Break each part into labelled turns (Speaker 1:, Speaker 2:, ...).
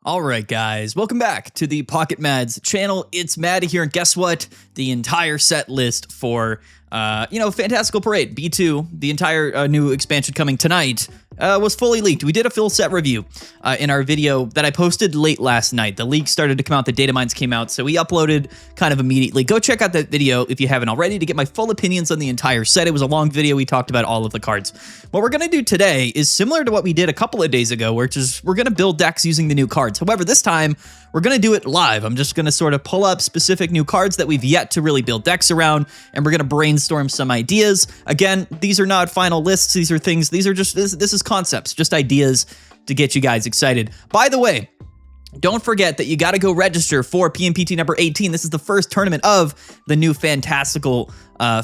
Speaker 1: All right, guys, welcome back to the Pocket Mads channel. It's Maddie here, and guess what? The entire set list for, Fantastical Parade B2, the entire new expansion coming tonight, was fully leaked. We did a full set review in our video that I posted late last night. The leaks started to come out, the data mines came out, so we uploaded kind of immediately. Go check out that video if you haven't already to get my full opinions on the entire set. It was a long video. We talked about all of the cards. What we're going to do today is similar to what we did a couple of days ago, which is we're going to build decks using the new cards. However, this time we're going to do it live. I'm just going to sort of pull up specific new cards that we've yet to really build decks around, and we're going to brainstorm some ideas. Again, these are not final lists. These are things, these are just, this is concepts, just ideas to get you guys excited. By the way, don't forget that you got to go register for PMPT number 18. This is the first tournament of the new Fantastical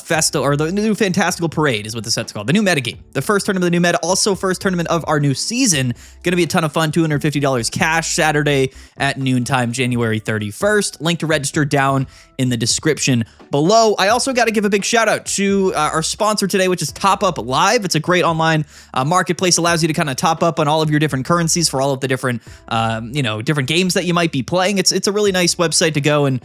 Speaker 1: Festival, or the new Fantastical Parade is what the set's called. The new metagame. The first tournament of the new meta, also first tournament of our new season. Going to be a ton of fun. $250 cash Saturday at noontime, January 31st. Link to register down in the description below. I also got to give a big shout out to our sponsor today, which is Top Up Live. It's a great online marketplace. Allows you to kind of top up on all of your different currencies for all of the different, different games that you might be playing. It's a really nice website to go and,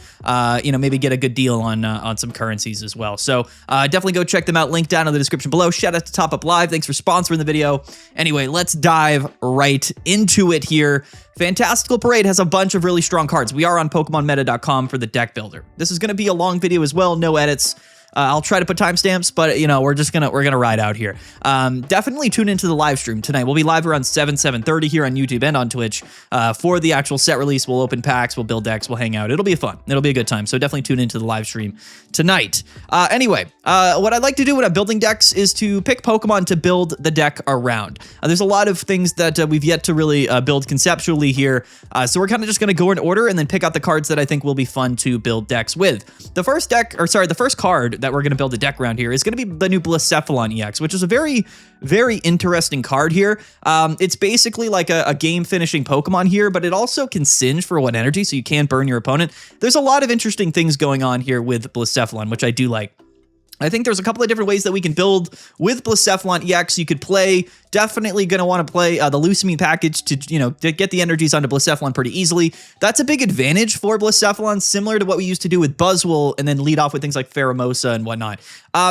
Speaker 1: maybe get a good deal on some currencies as well. So definitely go check them out. Link down in the description below. Shout out to Top Up Live. Thanks for sponsoring the video. Anyway, let's dive right into it here. Fantastical Parade has a bunch of really strong cards. We are on PokemonMeta.com for the deck builder. This is going to be a long video as well. No edits. I'll try to put timestamps, but we're gonna ride out here. Definitely tune into the live stream tonight. We'll be live around 7:30 here on YouTube and on Twitch for the actual set release. We'll open packs, we'll build decks, we'll hang out. It'll be fun. It'll be a good time. So definitely tune into the live stream tonight. Anyway, what I'd like to do when I'm building decks is to pick Pokemon to build the deck around. There's a lot of things that we've yet to really build conceptually here. So we're kind of just gonna go in order and then pick out the cards that I think will be fun to build decks with. The first card that we're going to build a deck around here is going to be the new Blacephalon EX, which is a very, very interesting card here. It's basically like a game-finishing Pokemon here, but it also can singe for 1 energy, so you can burn your opponent. There's a lot of interesting things going on here with Blacephalon, which I do like. I think there's a couple of different ways that we can build with Blacephalon EX. You could play, definitely going to want to play the Lucamine package to get the energies onto Blacephalon pretty easily. That's a big advantage for Blacephalon, similar to what we used to do with Buzzwole and then lead off with things like Pheromosa and whatnot.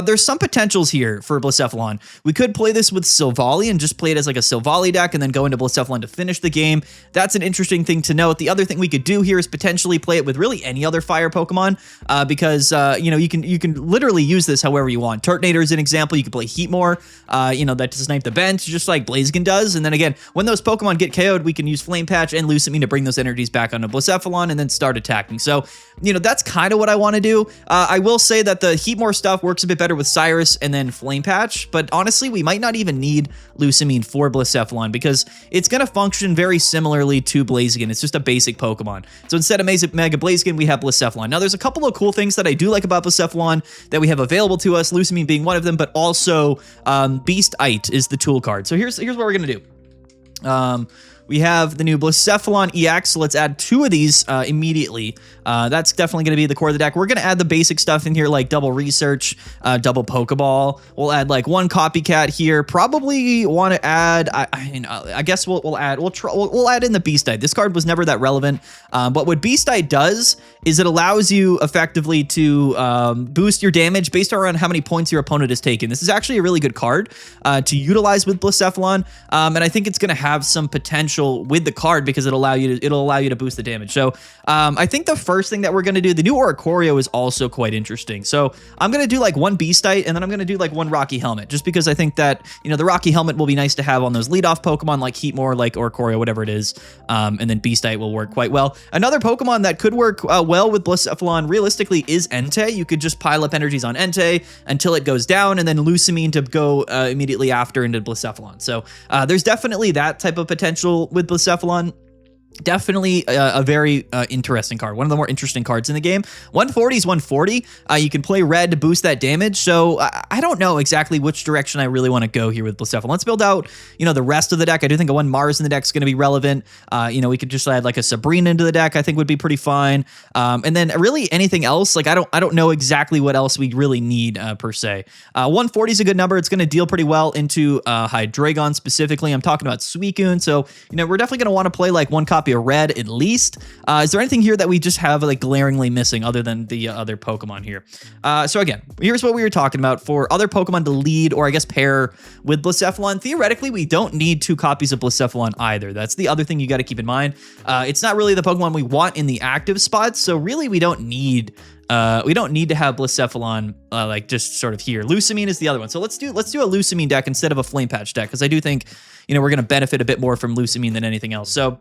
Speaker 1: There's some potentials here for Blacephalon. We could play this with Silvally and just play it as like a Silvally deck and then go into Blacephalon to finish the game. That's an interesting thing to note. The other thing we could do here is potentially play it with really any other fire Pokemon because, you can literally use this however you want. Turtonator is an example. You can play Heatmore, that to snipe the bench, just like Blaziken does. And then again, when those Pokemon get KO'd, we can use Flame Patch and Lucamine to bring those energies back onto Blacephalon and then start attacking. So, that's kind of what I want to do. I will say that the Heatmore stuff works a bit better with Cyrus and then Flame Patch, but honestly, we might not even need Lucamine for Blacephalon because it's going to function very similarly to Blaziken. It's just a basic Pokemon. So instead of Mega Blaziken, we have Blacephalon. Now, there's a couple of cool things that I do like about Blacephalon that we have available to us, Lucamine being one of them, but also Beastite is the tool card. So here's what we're going to do. We have the new Blacephalon EX, so let's add 2 of these immediately. That's definitely going to be the core of the deck. We're going to add the basic stuff in here, like double research, double Pokeball. We'll add like 1 copycat here. Probably want to add, I guess we'll add in the Beastite. This card was never that relevant, but what Beastite does is it allows you effectively to boost your damage based around how many points your opponent has taken. This is actually a really good card to utilize with Blacephalon, and I think it's going to have some potential with the card because it'll allow you to boost the damage. So I think the first thing that we're going to do, the new Oricorio is also quite interesting. So I'm going to do like 1 Beastite and then I'm going to do like 1 Rocky Helmet, just because I think that, the Rocky Helmet will be nice to have on those leadoff Pokemon like Heatmore, like Oricorio, whatever it is. And then Beastite will work quite well. Another Pokemon that could work well with Blacephalon realistically is Entei. You could just pile up energies on Entei until it goes down and then Lucamine to go immediately after into Blacephalon. So there's definitely that type of potential with Blacephalon. Definitely a very interesting card. One of the more interesting cards in the game. 140 is 140. You can play red to boost that damage. So I don't know exactly which direction I really want to go here with Blacephalon. Let's build out, the rest of the deck. I do think a 1 Mars in the deck is going to be relevant. We could just add like a Sabrina into the deck. I think would be pretty fine. And then really anything else, like I don't know exactly what else we really need per se. 140 is a good number. It's going to deal pretty well into Hydreigon specifically. I'm talking about Suicune. So we're definitely going to want to play like 1 copy copy of red at least. Is there anything here that we just have like glaringly missing other than the other Pokemon here? So again, here's what we were talking about. For other Pokemon to lead or I guess pair with Blacephalon, theoretically, we don't need 2 copies of Blacephalon either. That's the other thing you got to keep in mind. It's not really the Pokemon we want in the active spots, so really we don't need to have Blacephalon like just sort of here. Lusamine is the other one. So let's do a Lusamine deck instead of a Flame Patch deck, because I do think, you know, we're going to benefit a bit more from Lusamine than anything else. So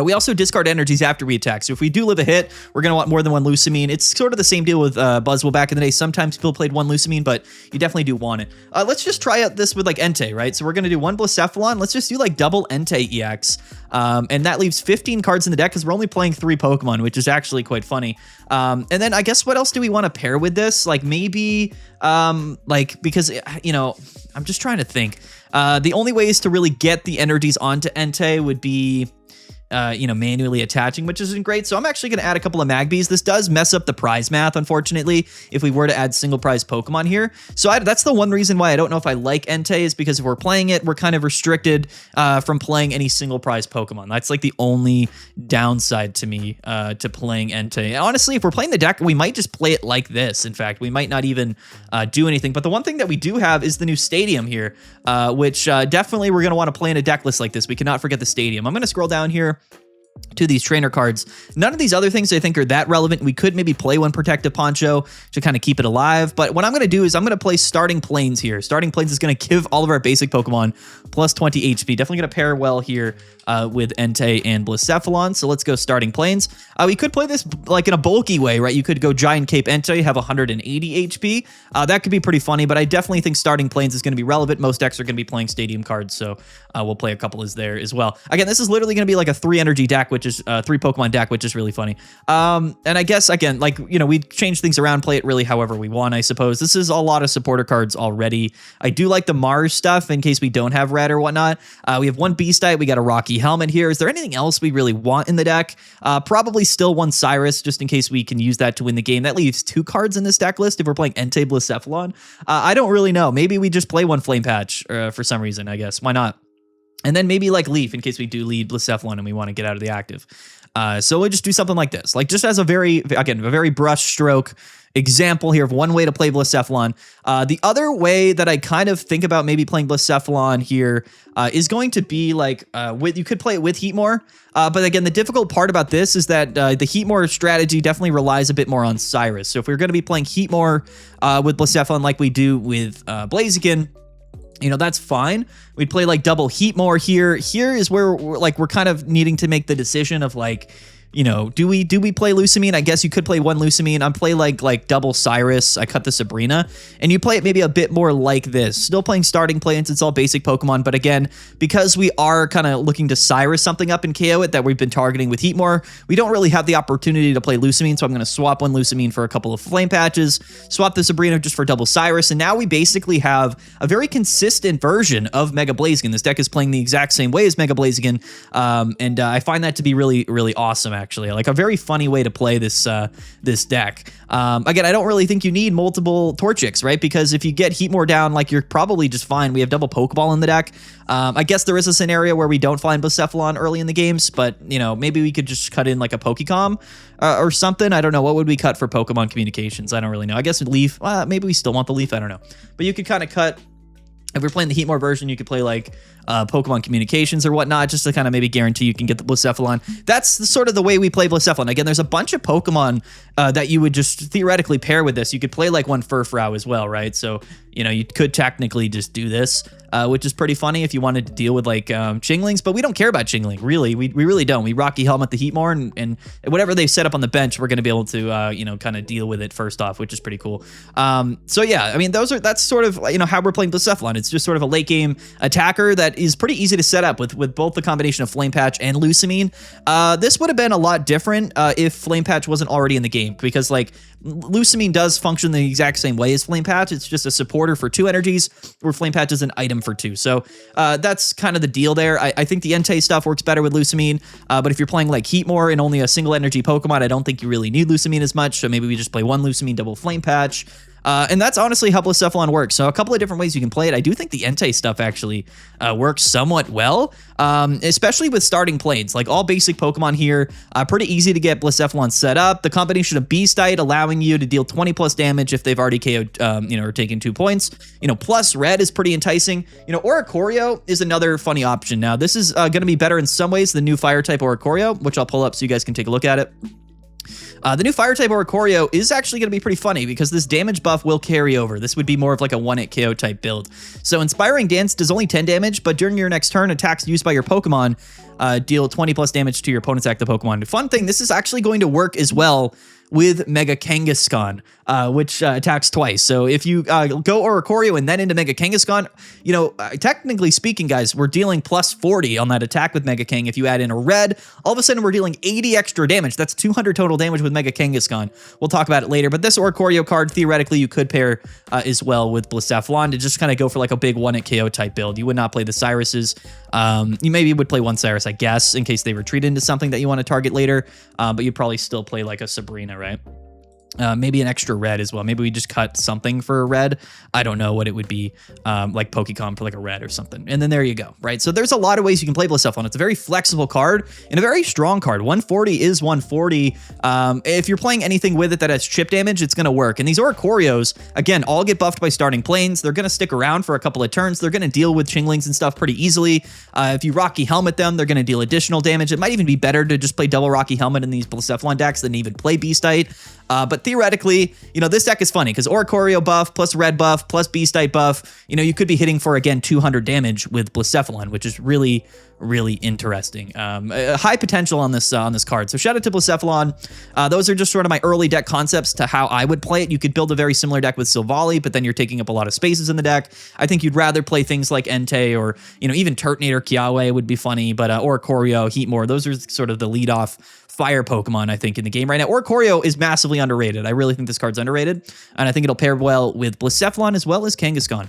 Speaker 1: we also discard energies after we attack. So if we do live a hit, we're going to want more than 1 Lusamine. It's sort of the same deal with Buzzwole back in the day. Sometimes people played 1 Lusamine, but you definitely do want it. Let's just try out this with like Entei, right? So we're going to do 1 Blacephalon. Let's just do like double Entei EX. And that leaves 15 cards in the deck because we're only playing 3 Pokemon, which is actually quite funny. And then I guess what else do we want to pair with this? Like maybe like, because, you know, I'm just trying to think. The only ways to really get the energies onto Entei would be you know, manually attaching, which isn't great. So I'm actually going to add a couple of Magbies. This does mess up the prize math, unfortunately, if we were to add single prize Pokemon here. So that's the one reason why I don't know if I like Entei, is because if we're playing it, we're kind of restricted from playing any single prize Pokemon. That's like the only downside to me to playing Entei. Honestly, if we're playing the deck, we might just play it like this. In fact, we might not even do anything. But the one thing that we do have is the new Stadium here, which definitely we're going to want to play in a deck list like this. We cannot forget the Stadium. I'm going to scroll down here to these trainer cards. None of these other things I think are that relevant. We could maybe play 1 Protective Poncho to kind of keep it alive, but what I'm going to do is I'm going to play Starting Plains here. Starting Plains is going to give all of our basic Pokemon plus 20 HP. Definitely going to pair well here with Entei and Blacephalon. So let's go Starting Plains. We could play this like in a bulky way, right? You could go Giant Cape Entei, have 180 HP. That could be pretty funny, but I definitely think Starting Plains is going to be relevant. Most decks are going to be playing Stadium cards, so we'll play a couple as there as well. Again, this is literally going to be like a 3 energy deck, which is 3 Pokemon deck, which is really funny. And I guess, again, like, you know, we change things around, play it really however we want, I suppose. This is a lot of supporter cards already. I do like the Mars stuff in case we don't have red or whatnot. We have 1 Beastite. We got a Rocky Helmet here. Is there anything else we really want in the deck? Probably still 1 Cyrus, just in case we can use that to win the game. That leaves 2 cards in this deck list if we're playing Entei Blacephalon. I don't really know. Maybe we just play 1 Flame Patch for some reason, I guess. Why not? And then maybe like Leaf in case we do lead Blacephalon and we want to get out of the active. So we'll just do something like this, like just as a very brush stroke example here of one way to play Blacephalon. The other way that I kind of think about maybe playing Blacephalon here is going to be like you could play it with Heatmore. But again, the difficult part about this is that the Heatmore strategy definitely relies a bit more on Cyrus. So if we're going to be playing Heatmore with Blacephalon like we do with Blaziken, you know, that's fine. We'd play like double Heatmore here. Here is where we're kind of needing to make the decision of like, you know, do we play Lusamine? I guess you could play 1 Lusamine. I'm play like double Cyrus. I cut the Sabrina, and you play it maybe a bit more like this. Still playing Starting Plains. It's all basic Pokemon, but again, because we are kind of looking to Cyrus something up and KO it that we've been targeting with Heatmore, we don't really have the opportunity to play Lusamine. So I'm going to swap 1 Lusamine for a couple of Flame Patches, swap the Sabrina just for double Cyrus, and now we basically have a very consistent version of Mega Blaziken. This deck is playing the exact same way as Mega Blaziken, and I find that to be really, really awesome. Actually, like a very funny way to play this this deck. Again, I don't really think you need multiple Torchics, right? Because if you get Heatmore down, like you're probably just fine. We have double Pokeball in the deck. I guess there is a scenario where we don't find Blacephalon early in the games, but you know, maybe we could just cut in like a Pokecom or something. I don't know. What would we cut for Pokemon communications? I don't really know. I guess Leaf. Maybe we still want the Leaf. I don't know. But you could kind of cut. If we're playing the Heatmore version, you could play like Pokemon Communications or whatnot, just to kind of maybe guarantee you can get the Blacephalon. That's sort of the way we play Blacephalon. Again, there's a bunch of Pokemon that you would just theoretically pair with this. You could play like 1 Furfrou as well, right? So, you know, you could technically just do this, which is pretty funny if you wanted to deal with like Chinglings, but we don't care about Chingling, really. We really don't. We Rocky Helmet the Heatmore, and whatever they set up on the bench, we're going to be able to, you know, kind of deal with it first off, which is pretty cool. So yeah, I mean, that's sort of, you know, how we're playing Blacephalon. It's just sort of a late game attacker that is pretty easy to set up with both the combination of Flame Patch and Lusamine. This would have been a lot different if Flame Patch wasn't already in the game, because like Lusamine does function the exact same way as Flame Patch. It's just a supporter for 2 energies, where Flame Patch is an item for 2. So that's kind of the deal there. I think the Entei stuff works better with Lusamine, but if you're playing like Heatmore and only a single energy Pokemon, I don't think you really need Lusamine as much. So maybe we just play 1 Lusamine, double Flame Patch. And that's honestly how Blacephalon works. So a couple of different ways you can play it. I do think the Entei stuff actually works somewhat well, especially with starting planes. Like all basic Pokemon here, pretty easy to get Blacephalon set up. The combination of Beastite allowing you to deal 20 plus damage if they've already KO'd, or taken 2 points. Plus red is pretty enticing. Oricorio is another funny option. Now, this is going to be better in some ways than new fire type Oricorio, which I'll pull up so you guys can take a look at it. The new fire type Oricorio is actually going to be pretty funny because this damage buff will carry over. This would be more of like a 1-hit KO type build. So Inspiring Dance does only 10 damage, but during your next turn, attacks used by your Pokemon deal 20 plus damage to your opponent's active Pokemon. The fun thing, this is actually going to work as well with Mega Kangaskhan, which attacks twice. So if you go Oricorio and then into Mega Kangaskhan, technically speaking, guys, we're dealing plus 40 on that attack with Mega Kang. If you add in a red, all of a sudden we're dealing 80 extra damage. That's 200 total damage with Mega Kangaskhan. We'll talk about it later, but this Oricorio card, theoretically, you could pair as well with Blacephalon to just kind of go for like a big 1-hit KO type build. You would not play the Cyruses. You maybe would play one Cyrus, I guess, in case they retreat into something that you want to target later, but you'd probably still play like a Sabrina, right? Maybe an extra red as well. Maybe we just cut something for a red. I don't know what it would be, like Pokecom for like a red or something. And then there you go, right? So there's a lot of ways you can play Blacephalon. It's a very flexible card and a very strong card. 140 is 140. If you're playing anything with it that has chip damage, it's going to work. And these Oricorios, again, all get buffed by starting planes. They're going to stick around for a couple of turns. They're going to deal with Chinglings and stuff pretty easily. If you Rocky Helmet them, they're going to deal additional damage. It might even be better to just play double Rocky Helmet in these Blacephalon decks than even play Beastite. But theoretically, this deck is funny because Oricorio buff plus red buff plus Beastite buff, you could be hitting for, again, 200 damage with Blacephalon, which is really, really interesting. High potential on this card. So shout out to Blacephalon. Those are just sort of my early deck concepts to how I would play it. You could build a very similar deck with Silvally, but then you're taking up a lot of spaces in the deck. I think you'd rather play things like Entei or, even Turtonator Kiawe would be funny, but Oricorio, Heatmore, those are sort of the lead-off fire Pokemon, I think, in the game right now. Oricorio is massively underrated. I really think this card's underrated, and I think it'll pair well with Blacephalon as well as Kangaskhan.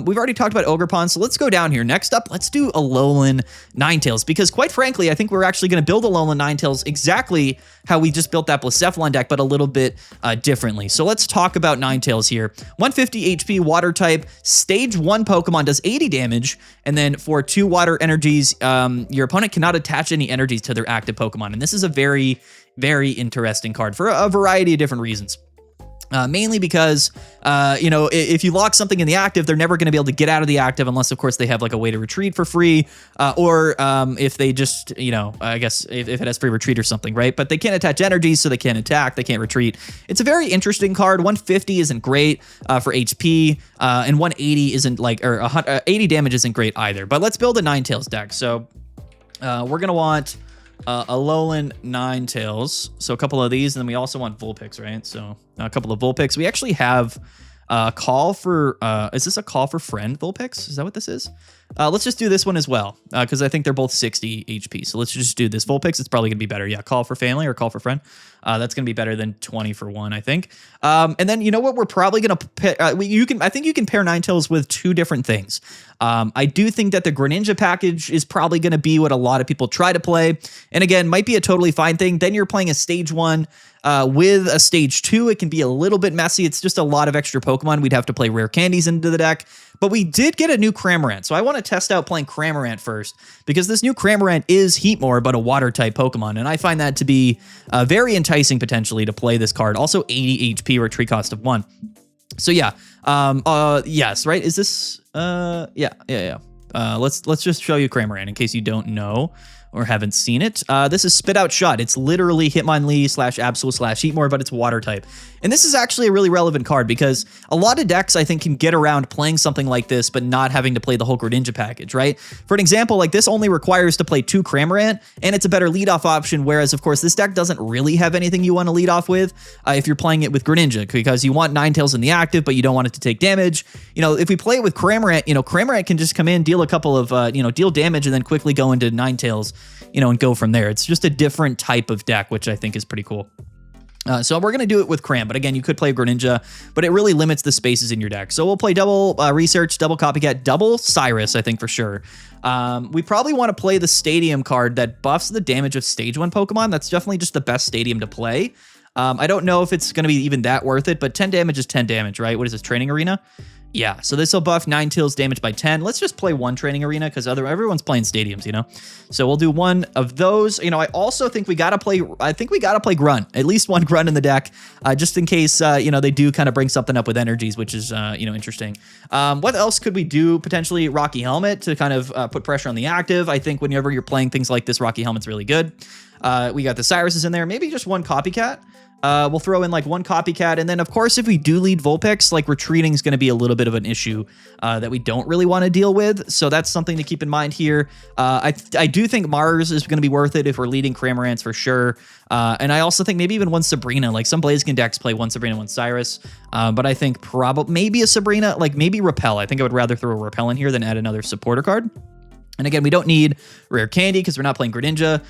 Speaker 1: We've already talked about Ogerpon, so let's go down here. Next up, let's do Alolan Ninetales, because quite frankly, I think we're actually going to build Alolan Ninetales exactly how we just built that Blacephalon deck, but a little bit differently. So let's talk about Ninetales here. 150 HP, water type, stage 1 Pokemon, does 80 damage, and then for 2 water energies, your opponent cannot attach any energies to their active Pokemon, and this is a very, very interesting card for a variety of different reasons. Mainly because, if you lock something in the active, they're never going to be able to get out of the active unless, of course, they have like a way to retreat for free, or if they just, I guess if it has free retreat or something, right? But they can't attach energies, so they can't attack, they can't retreat. It's a very interesting card. 150 isn't great for HP, and 180 isn't like, or 80 damage isn't great either. But let's build a Ninetales deck. So we're going to want Alolan Ninetales, so a couple of these, and then we also want Vulpix, right? So a couple of Vulpix. We actually have a call for, is this a call for friend Vulpix? Is that what this is? Let's just do this one as well, because I think they're both 60 HP. So let's just do this Vulpix. It's probably gonna be better. Yeah, call for family or call for friend. That's gonna be better than 20 for 1, I think. And then you know what? We're probably gonna I think you can pair Ninetales with 2 different things. I do think that the Greninja package is probably gonna be what a lot of people try to play, and again, might be a totally fine thing. Then you're playing a stage 1. With a stage 2, it can be a little bit messy. It's just a lot of extra Pokemon. We'd have to play rare candies into the deck. But we did get a new Cramorant, so I want to test out playing Cramorant first, because this new Cramorant is Heatmore, but a water-type Pokemon, and I find that to be very enticing potentially to play this card. Also 80 HP, retreat cost of 1. So yeah, yes, right? Is this, yeah. Let's just show you Cramorant in case you don't know or haven't seen it. This is Spit Out Shot. It's literally Hitmonlee / Absol / Heatmore, but it's water type. And this is actually a really relevant card because a lot of decks, I think, can get around playing something like this, but not having to play the whole Greninja package, right? For an example, like this only requires to play 2 Cramorant, and it's a better leadoff option, whereas, of course, this deck doesn't really have anything you want to lead off with if you're playing it with Greninja, because you want Ninetales in the active, but you don't want it to take damage. If we play it with Cramorant, Cramorant can just come in, deal a couple of, deal damage, and then quickly go into Ninetales, and go from there. It's just a different type of deck, which I think is pretty cool. So we're going to do it with Cram, but again, you could play Greninja, but it really limits the spaces in your deck. So we'll play double Research, double Copycat, double Cyrus, I think for sure. We probably want to play the Stadium card that buffs the damage of Stage 1 Pokemon. That's definitely just the best Stadium to play. I don't know if it's going to be even that worth it, but 10 damage is 10 damage, right? What is this, Training Arena? Yeah, so this will buff Ninetales damage by 10. Let's just play one Training Arena because everyone's playing stadiums, you know? So we'll do one of those. You know, I also think we got to play, Grunt, at least one Grunt in the deck, just in case, you know, they do kind of bring something up with energies, which is, you know, interesting. What else could we do? Potentially Rocky Helmet to kind of put pressure on the active. I think whenever you're playing things like this, Rocky Helmet's really good. We got the Cyruses in there, maybe just one Copycat. We'll throw in like one Copycat, and then of course if we do lead Vulpix, like retreating is going to be a little bit of an issue that we don't really want to deal with, so that's something to keep in mind here. I do think Mars is going to be worth it if we're leading Cramorants for sure, and I also think maybe even one Sabrina, like some Blaziken decks play one Sabrina, one Cyrus, but I think probably maybe a Sabrina, like maybe Repel. I think I would rather throw a Repel in here than add another supporter card. And again, we don't need Rare Candy because we're not playing Greninja.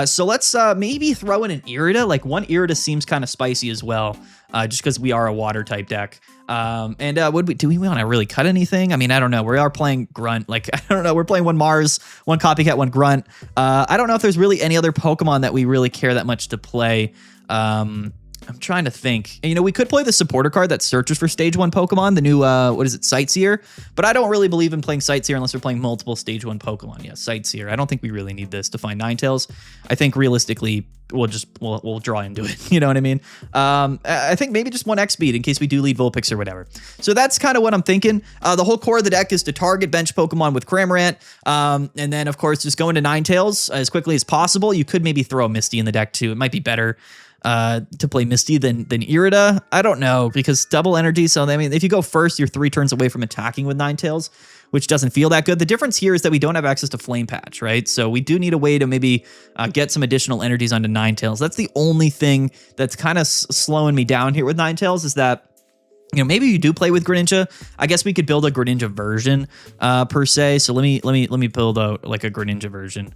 Speaker 1: So let's maybe throw in an Irida. Like one Irida seems kind of spicy as well, just because we are a water type deck. Do we want to really cut anything? I mean, I don't know. We are playing Grunt. Like, I don't know. We're playing one Mars, one Copycat, one Grunt. I don't know if there's really any other Pokemon that we really care that much to play. I'm trying to think. You know, we could play the supporter card that searches for stage 1 Pokemon, the new, what is it, Sightseer? But I don't really believe in playing Sightseer unless we're playing multiple stage 1 Pokemon. Yeah, Sightseer. I don't think we really need this to find Ninetales. I think realistically, we'll draw into it. You know what I mean? I think maybe just one X-Speed in case we do lead Vulpix or whatever. So that's kind of what I'm thinking. The whole core of the deck is to target bench Pokemon with Cramorant. And then, of course, just go into Ninetales as quickly as possible. You could maybe throw a Misty in the deck, too. It might be better to play Misty than Irida. I don't know, because double energy. So, I mean, if you go first, you're 3 turns away from attacking with Ninetales, which doesn't feel that good. The difference here is that we don't have access to Flame Patch, right? So we do need a way to maybe get some additional energies onto Ninetales. That's the only thing that's kind of slowing me down here with Ninetales, is that, you know, maybe you do play with Greninja. I guess we could build a Greninja version per se. So let me build out like a Greninja version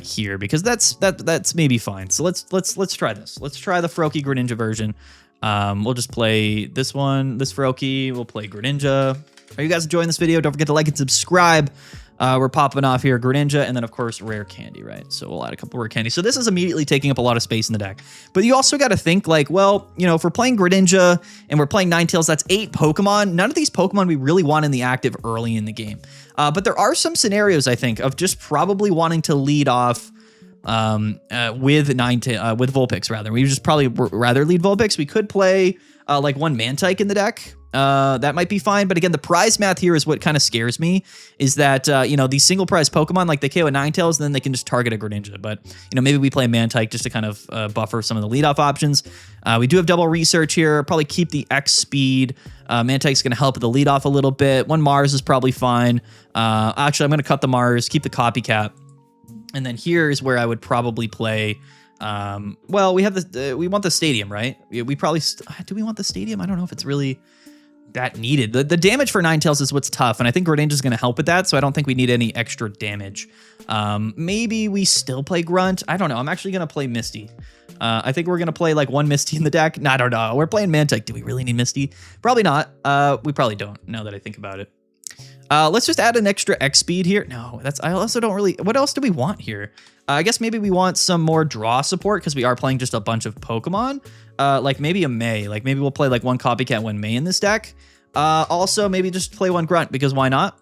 Speaker 1: here, because that's maybe fine. So let's try this. Let's try the Froakie Greninja version. We'll just play this one, this Froakie. We'll play Greninja. Are you guys enjoying this video? Don't forget to like and subscribe. We're popping off here Greninja, and then of course Rare Candy, right? So we'll add a couple Rare Candy. So this is immediately taking up a lot of space in the deck. But you also got to think like, well, you know, if we're playing Greninja and we're playing Ninetales, that's 8 Pokemon. None of these Pokemon we really want in the active early in the game. But there are some scenarios, I think, of just probably wanting to lead off with Vulpix rather. We just probably rather lead Vulpix. We could play like one Mantike in the deck. That might be fine. But again, the prize math here is what kind of scares me, is that, you know, these single prize Pokemon, like they KO a Ninetales, and then they can just target a Greninja. But, you know, maybe we play Mantike just to kind of buffer some of the leadoff options. We do have double research here. Probably keep the X speed. Mantike's going to help with the leadoff a little bit. One Mars is probably fine. Actually, I'm going to cut the Mars, keep the Copycat. And then here's where I would probably play. Well, we have we want the stadium, right? We probably, do we want the stadium? I don't know if it's really that needed. The damage for Ninetales is what's tough, and I think Greninja is going to help with that, so I don't think we need any extra damage. Maybe we still play Grunt. I don't know. I'm actually going to play Misty. I think we're going to play like one Misty in the deck. No, I don't know. We're playing Mantike. Do we really need Misty? Probably not. We probably don't, now that I think about it. Let's just add an extra X speed here. No, I also don't really, what else do we want here? I guess maybe we want some more draw support because we are playing just a bunch of Pokemon. Like maybe a May, like maybe we'll play like one Copycat, one May in this deck. Also maybe just play one Grunt, because why not?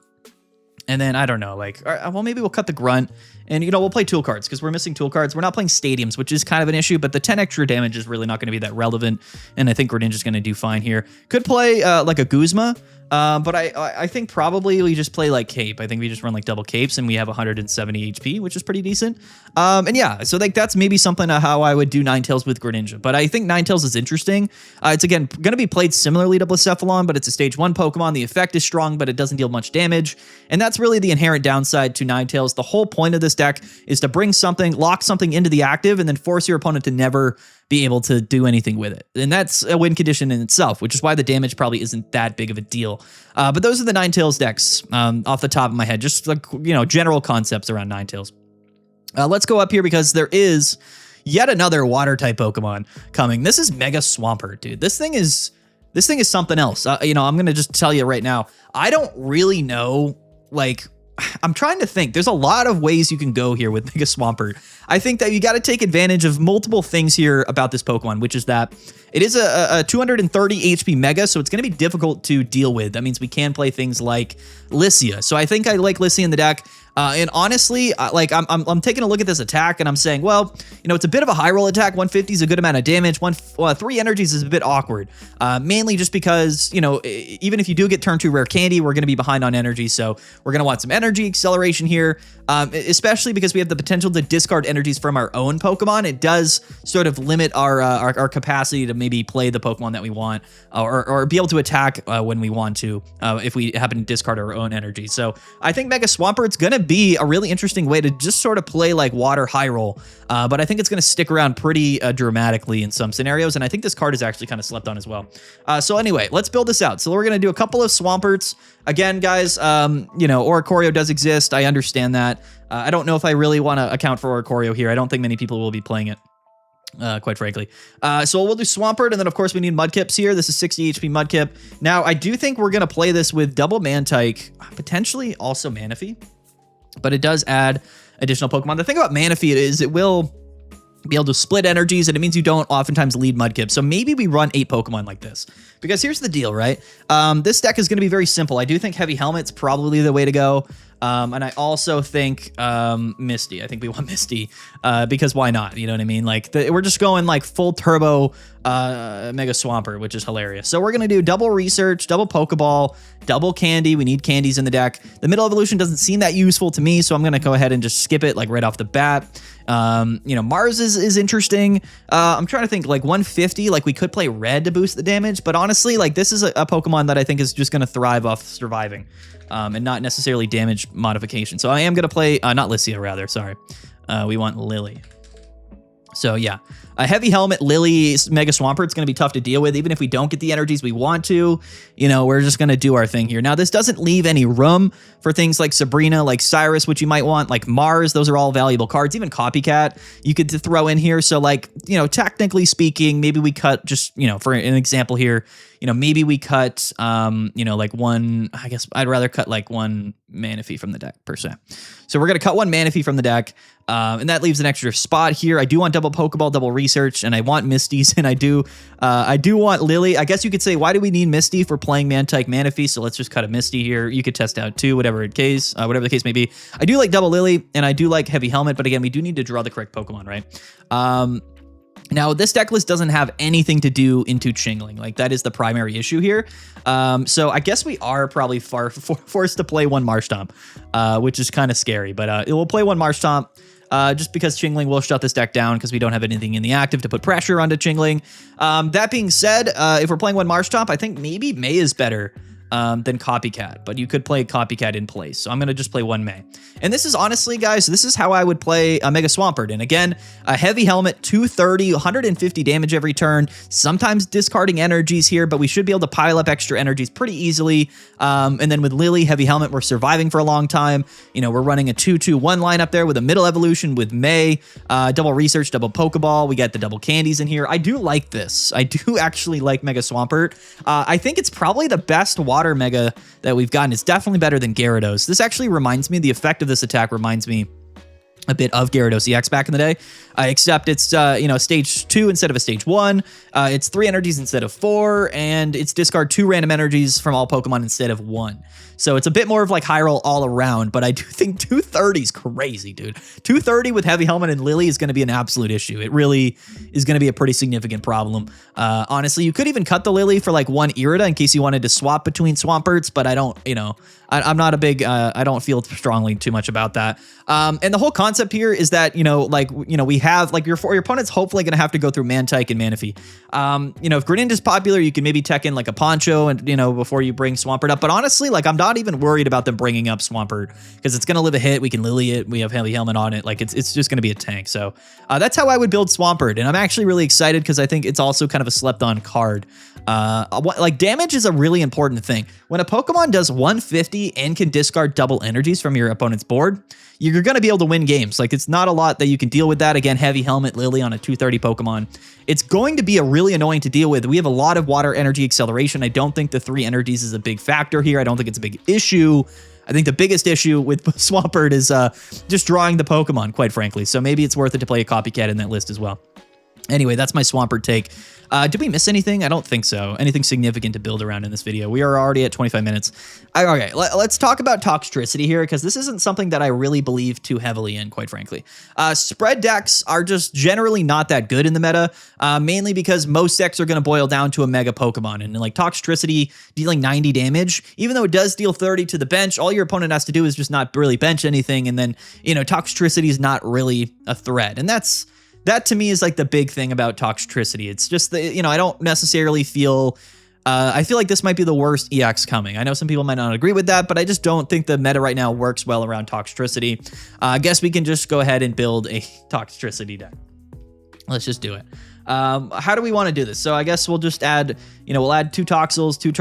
Speaker 1: And then I don't know, like, well, maybe we'll cut the Grunt, and, you know, we'll play tool cards because we're missing tool cards. We're not playing stadiums, which is kind of an issue, but the 10 extra damage is really not going to be that relevant. And I think Greninja's going to do fine here. Could play like a Guzma. But I think probably we just play like Cape. I think we just run like double Capes, and we have 170 HP, which is pretty decent. And yeah, so like that's maybe something how I would do Ninetales with Greninja. But I think Ninetales is interesting. It's again going to be played similarly to Blacephalon, but it's a stage 1 Pokemon. The effect is strong, but it doesn't deal much damage. And that's really the inherent downside to Ninetales. The whole point of this deck is to bring something, lock something into the active, and then force your opponent to never be able to do anything with it. And that's a win condition in itself, which is why the damage probably isn't that big of a deal. But those are the Ninetales decks off the top of my head, just like, you know, general concepts around Ninetales. Let's go up here because there is yet another water type Pokemon coming. This is Mega Swampert, dude. This thing is something else. You know, I'm going to just tell you right now, I don't really know like I'm trying to think. There's a lot of ways you can go here with Mega Swampert. I think that you got to take advantage of multiple things here about this Pokemon, which is that it is a 230 HP Mega, so it's going to be difficult to deal with. That means we can play things like Lyssia. So I think I like Lyssia in the deck. And honestly, like I'm taking a look at this attack and I'm saying, well, you know, it's a bit of a high roll attack. 150 is a good amount of damage. 3 energies is a bit awkward, mainly just because, you know, even if you do get turn 2 rare candy, we're going to be behind on energy. So we're going to want some energy acceleration here, especially because we have the potential to discard energies from our own Pokemon. It does sort of limit our capacity to maybe play the Pokemon that we want or be able to attack when we want to if we happen to discard our own energy. So I think Mega Swampert's going to be a really interesting way to just sort of play like water high roll, but I think it's going to stick around pretty dramatically in some scenarios, and I think this card is actually kind of slept on as well. So anyway, let's build this out. So we're going to do a couple of Swamperts. Again, guys, you know, Oricorio does exist. I understand that. I don't know if I really want to account for Oricorio here. I don't think many people will be playing it. Quite frankly. So we'll do Swampert, and then of course we need Mudkips here. This is 60 HP Mudkip. Now, I do think we're going to play this with double Mantike, potentially also Manaphy, but it does add additional Pokemon. The thing about Manaphy is it will be able to split energies, and it means you don't oftentimes lead Mudkip. So maybe we run 8 Pokemon like this. Because here's the deal, right? This deck is going to be very simple. I do think Heavy Helmet's probably the way to go. And I also think Misty. I think we want Misty because why not? You know what I mean? Like we're just going like full turbo Mega Swampert, which is hilarious. So we're going to do double Research, double Pokeball, double Candy. We need candies in the deck. The middle evolution doesn't seem that useful to me, so I'm going to go ahead and just skip it like right off the bat. You know, Mars is interesting. I'm trying to think like 150, like we could play red to boost the damage, but honestly, like this is a Pokemon that I think is just going to thrive off surviving. And not necessarily damage modification. So I am going to play, not Lyssia, rather, sorry. We want Lily. So yeah, a Heavy Helmet Lily Mega Swampert is going to be tough to deal with, even if we don't get the energies we want to. You know, we're just going to do our thing here. Now, this doesn't leave any room for things like Sabrina, like Cyrus, which you might want, like Mars. Those are all valuable cards. Even Copycat, you could throw in here. So like, you know, technically speaking, maybe we cut just, you know, for an example here, you know, maybe we cut, you know, like one, I guess I'd rather cut like one Manaphy from the deck per se. So we're going to cut one Manaphy from the deck. And that leaves an extra spot here. I do want double Pokeball, double Research, and I want Misty's, and I do want Lily. I guess you could say, why do we need Misty for playing Mantike Manaphy? So let's just cut a Misty here. You could test out two, whatever the case may be. I do like double Lily, and I do like Heavy Helmet, but again, we do need to draw the correct Pokemon, right? Now, this deck list doesn't have anything to do into Chingling. Like, that is the primary issue here. So I guess we are probably forced to play one Marshtomp, which is kind of scary. But it will play one Marshtomp just because Chingling will shut this deck down because we don't have anything in the active to put pressure onto Chingling. That being said, if we're playing one Marshtomp, I think maybe May is better than Copycat, but you could play Copycat in place. So I'm going to just play one May. And this is honestly, guys, this is how I would play a Mega Swampert. And again, a Heavy Helmet, 230, 150 damage every turn, sometimes discarding energies here, but we should be able to pile up extra energies pretty easily. And then with Lily, Heavy Helmet, we're surviving for a long time. You know, we're running a 2-2-1 lineup there with a middle evolution with May, double Research, double Pokeball. We got the double candies in here. I do like this. I do actually like Mega Swampert. I think it's probably the best water Mega that we've gotten. It's definitely better than Gyarados. This actually reminds me, the effect of this attack reminds me a bit of Gyarados EX back in the day, except it's, you know, stage 2 instead of a stage 1. It's 3 energies instead of 4, and it's discard 2 random energies from all Pokemon instead of 1. So it's a bit more of like high roll all around, but I do think 230 is crazy, dude. 230 with Heavy Helmet and Lily is going to be an absolute issue. It really is going to be a pretty significant problem. Honestly, you could even cut the Lily for like one Irida in case you wanted to swap between Swamperts, but I don't, you know, I'm not a big, I don't feel strongly too much about that. And the whole concept here is that, you know, like, you know, we have like your opponent's hopefully going to have to go through Mantike and Manaphy. You know, if Greninja's popular, you can maybe tech in like a Poncho and, you know, before you bring Swampert up. But honestly, like, I'm not even worried about them bringing up Swampert because it's going to live a hit. We can Lily it. We have Heavy Helmet on it. Like, it's just going to be a tank. So that's how I would build Swampert. And I'm actually really excited because I think it's also kind of a slept on card. Like, damage is a really important thing. When a Pokemon does 150 and can discard double energies from your opponent's board, you're going to be able to win games. Like, it's not a lot that you can deal with that. Again, Heavy Helmet, Lily on a 230 Pokemon. It's going to be a really annoying to deal with. We have a lot of water energy acceleration. I don't think the 3 energies is a big factor here. I don't think it's a big issue. I think the biggest issue with Swampert is just drawing the Pokemon, quite frankly. So maybe it's worth it to play a copycat in that list as well. Anyway, that's my Swampert take. Did we miss anything? I don't think so. Anything significant to build around in this video? We are already at 25 minutes. Okay, let's talk about Toxtricity here, because this isn't something that I really believe too heavily in, quite frankly. Spread decks are just generally not that good in the meta, mainly because most decks are going to boil down to a Mega Pokemon. And like Toxtricity dealing 90 damage, even though it does deal 30 to the bench, all your opponent has to do is just not really bench anything. And then, you know, Toxtricity is not really a threat. And that to me is like the big thing about Toxtricity. It's just that, you know, I don't necessarily feel, I feel like this might be the worst EX coming. I know some people might not agree with that, but I just don't think the meta right now works well around Toxtricity. I guess we can just go ahead and build a Toxtricity deck. Let's just do it. How do we want to do this? So I guess we'll just add, you know, we'll add 2 Toxels, 2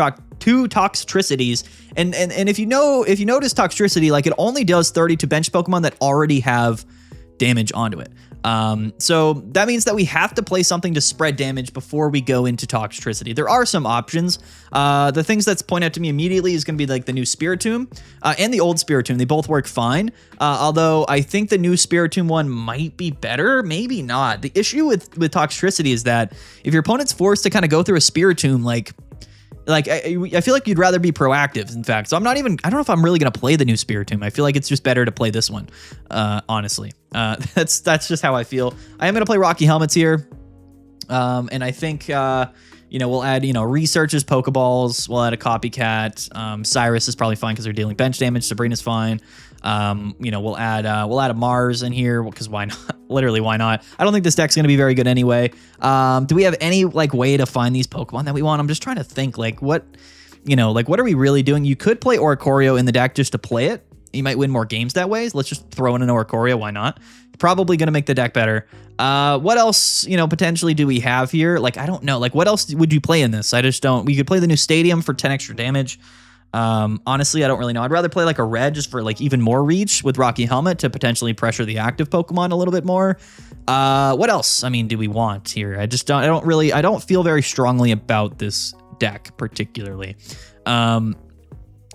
Speaker 1: Toxtricities. And if you notice Toxtricity, like it only does 30 to bench Pokemon that already have damage onto it. So that means that we have to play something to spread damage before we go into Toxtricity. There are some options. The things that's pointed out to me immediately is going to be like the new Spiritomb and the old Spiritomb. They both work fine. Although I think the new Spiritomb one might be better, maybe not. The issue with Toxtricity is that if your opponent's forced to kind of go through a Spiritomb, like I feel like you'd rather be proactive, in fact. So I don't know if I'm really going to play the new Spiritomb. I feel like it's just better to play this one, honestly. That's just how I feel. I am going to play Rocky Helmets here. And I think, you know, we'll add, you know, Research's Pokeballs. We'll add a Copycat. Cyrus is probably fine because they're dealing bench damage. Sabrina's fine. You know, we'll add a Mars in here because why not? Literally, why not? I don't think this deck's going to be very good anyway. Do we have any like way to find these Pokemon that we want? I'm just trying to think like what, you know, like what are we really doing? You could play Oricorio in the deck just to play it. You might win more games that way. So let's just throw in an Oricorio. Why not? Probably going to make the deck better. What else, you know, potentially do we have here? Like, I don't know. Like, what else would you play in this? I just don't. We could play the new Stadium for 10 extra damage. Honestly, I don't really know. I'd rather play like a red just for like even more reach with Rocky Helmet to potentially pressure the active Pokemon a little bit more. What else? I mean, do we want here? I don't feel very strongly about this deck particularly.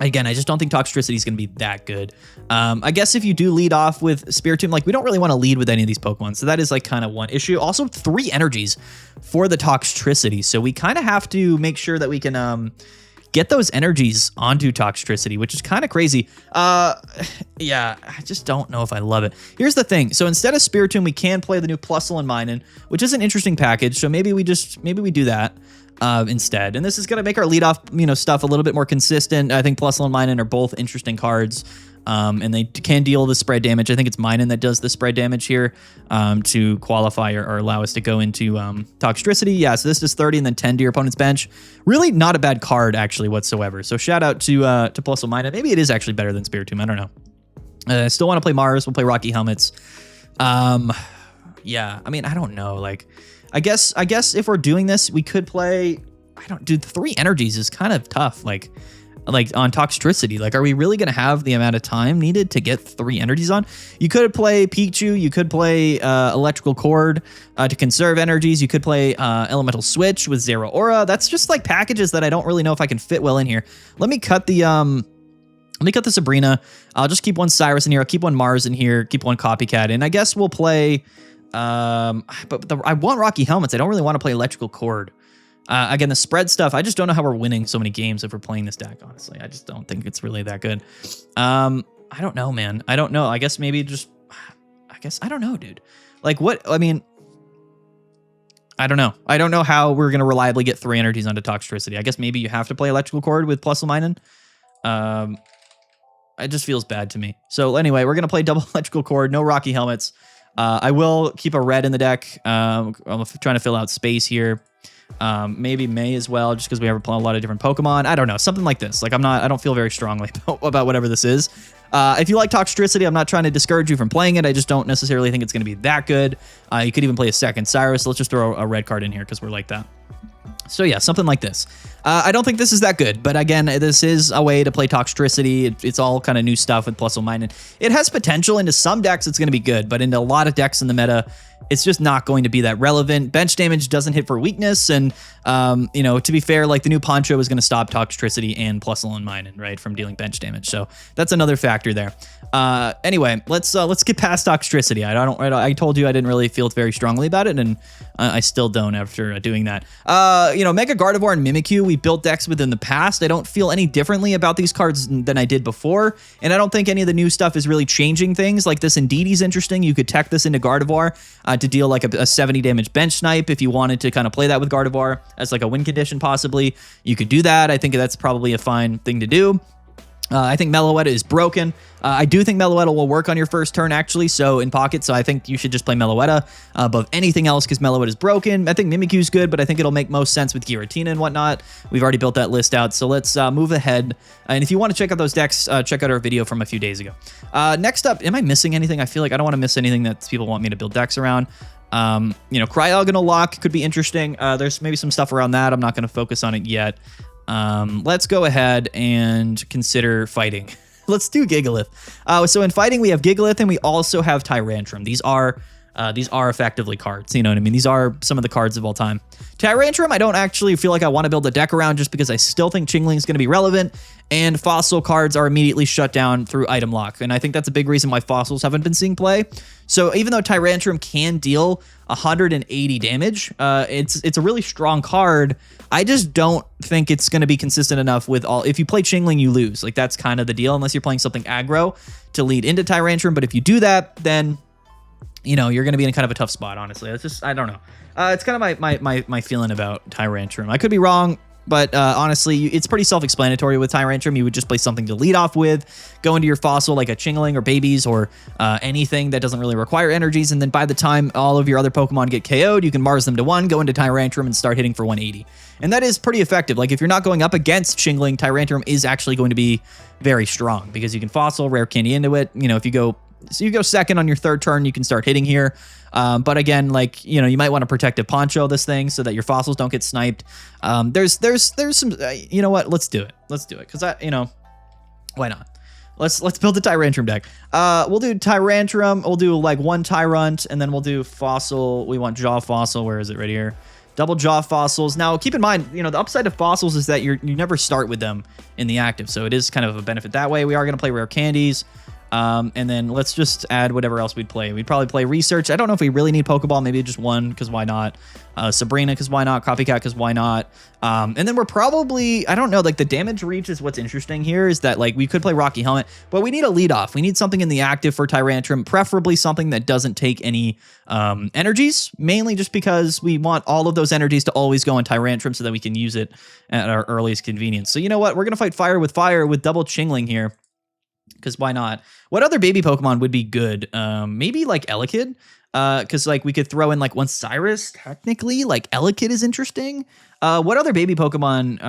Speaker 1: Again, I just don't think Toxtricity is going to be that good. I guess if you do lead off with Spiritomb, like we don't really want to lead with any of these Pokemon. So that is like kind of one issue. Also 3 energies for the Toxtricity. So we kind of have to make sure that we can, get those energies onto Toxtricity, which is kind of crazy. Yeah, I just don't know if I love it. Here's the thing. So instead of Spiritomb, we can play the new Blacephalon Minun, which is an interesting package. So maybe we do that instead. And this is going to make our leadoff, you know, stuff a little bit more consistent. I think Blacephalon Minun are both interesting cards. And they can deal the spread damage. I think it's Minun that does the spread damage here to qualify or allow us to go into Toxtricity. Yeah, so this is 30 and then 10 to your opponent's bench. Really not a bad card, actually, whatsoever. So shout out to Blacephalon Minun. Maybe it is actually better than Spiritomb. I don't know. I still want to play Mars. We'll play Rocky Helmets. Yeah, I mean, I don't know. Like, I guess if we're doing this, we could play... Dude, 3 energies is kind of tough. Like on Toxtricity, like, are we really going to have the amount of time needed to get 3 energies on? You could play Pichu. You could play Electrical Cord to conserve energies. You could play Elemental Switch with Zero Aura. That's just like packages that I don't really know if I can fit well in here. Let me cut the Sabrina. I'll just keep one Cyrus in here. I'll keep one Mars in here. Keep one Copycat. And I guess we'll play, I want Rocky Helmets. I don't really want to play Electrical Cord. Again, the spread stuff, I just don't know how we're winning so many games if we're playing this deck, honestly. I just don't think it's really that good. I don't know, man. I don't know. I guess maybe just... I don't know, dude. Like, what... I mean... I don't know. I don't know how we're going to reliably get 3 energies onto Toxtricity. I guess maybe you have to play Electrical Cord with Blacephalon Minun. It just feels bad to me. So anyway, we're going to play double Electrical Cord, no Rocky Helmets. I will keep a red in the deck. I'm trying to fill out space here. Maybe May as well, just because we have a lot of different Pokemon. I don't know, something like this. Like I don't feel very strongly about whatever this is. If you like Toxtricity, I'm not trying to discourage you from playing it. I just don't necessarily think it's going to be that good. You could even play a second Cyrus. Let's just throw a red card in here because we're like that. So yeah, something like this. I don't think this is that good, but again, this is a way to play Toxtricity. It's all kind of new stuff with plus or minus. It has potential. Into some decks, it's going to be good, but into a lot of decks in the meta, it's just not going to be that relevant. Bench damage doesn't hit for weakness, and you know, to be fair, like the new Poncho is going to stop Toxtricity and Plusle and Minun, right, from dealing bench damage. So that's another factor there. Anyway, let's get past Toxtricity. I told you I didn't really feel very strongly about it, and I still don't after doing that. You know, Mega Gardevoir and Mimikyu, we built decks with in the past. I don't feel any differently about these cards than I did before, and I don't think any of the new stuff is really changing things. Like this Indeedee is interesting. You could tech this into Gardevoir to deal like a 70 damage bench snipe if you wanted to kind of play that with Gardevoir as like a win condition possibly. You could do that. I think that's probably a fine thing to do. I think Meloetta is broken. I do think Meloetta will work on your first turn, actually, so in pocket, so I think you should just play Meloetta above anything else because Meloetta is broken. I think Mimikyu is good, but I think it'll make most sense with Giratina and whatnot. We've already built that list out, so let's move ahead. And if you want to check out those decks, check out our video from a few days ago. Next up, am I missing anything? I feel like I don't want to miss anything that people want me to build decks around. You know, Cryogonal Lock could be interesting. There's maybe some stuff around that. I'm not going to focus on it yet. Let's go ahead and consider fighting. Let's do Gigalith. So in fighting, we have Gigalith and we also have Tyrantrum. These are effectively cards. You know what I mean? These are some of the cards of all time. Tyrantrum, I don't actually feel like I want to build a deck around just because I still think Chingling is going to be relevant, and fossil cards are immediately shut down through item lock. And I think that's a big reason why fossils haven't been seeing play. So even though Tyrantrum can deal 180 damage, it's a really strong card. I just don't think it's going to be consistent enough with all. If you play Chingling, you lose. Like that's kind of the deal, unless you're playing something aggro to lead into Tyrantrum. But if you do that, then you know you're going to be in kind of a tough spot. Honestly, it's just I don't know. It's kind of my feeling about Tyrantrum. I could be wrong, but honestly, it's pretty self-explanatory with Tyrantrum. You would just play something to lead off with, go into your fossil like a Chingling or Babies or anything that doesn't really require energies, and then by the time all of your other Pokemon get KO'd, you can Mars them to 1, go into Tyrantrum, and start hitting for 180. And that is pretty effective. Like if you're not going up against Chingling, Tyrantrum is actually going to be very strong because you can fossil, rare candy into it. You know, if you go second on your third turn, you can start hitting here. But again, like, you know, you might want to protective Poncho this thing so that your fossils don't get sniped. There's some, you know what? Let's do it. Let's do it. Cause you know, why not? Let's build a Tyrantrum deck. We'll do Tyrantrum. We'll do like one Tyrant and then we'll do fossil. We want Jaw Fossil. Where is it? Right here. Double Jaw Fossils. Now, keep in mind, you know, the upside of fossils is that you never start with them in the active. So it is kind of a benefit that way. We are going to play rare candies. And then let's just add whatever else we'd play. We'd probably play Research. I don't know if we really need Pokeball. Maybe just one, because why not? Sabrina, because why not? Copycat, because why not? And then we're probably, I don't know, like the damage reach is what's interesting here is that like we could play Rocky Helmet, but we need a lead off. We need something in the active for Tyrantrum, preferably something that doesn't take any energies, mainly just because we want all of those energies to always go in Tyrantrum so that we can use it at our earliest convenience. So you know what? We're going to fight fire with double Chingling here. Because why not? What other baby Pokemon would be good? Maybe like Elekid. Because like we could throw in like one Cyrus. Technically, like Elekid is interesting. What other baby Pokemon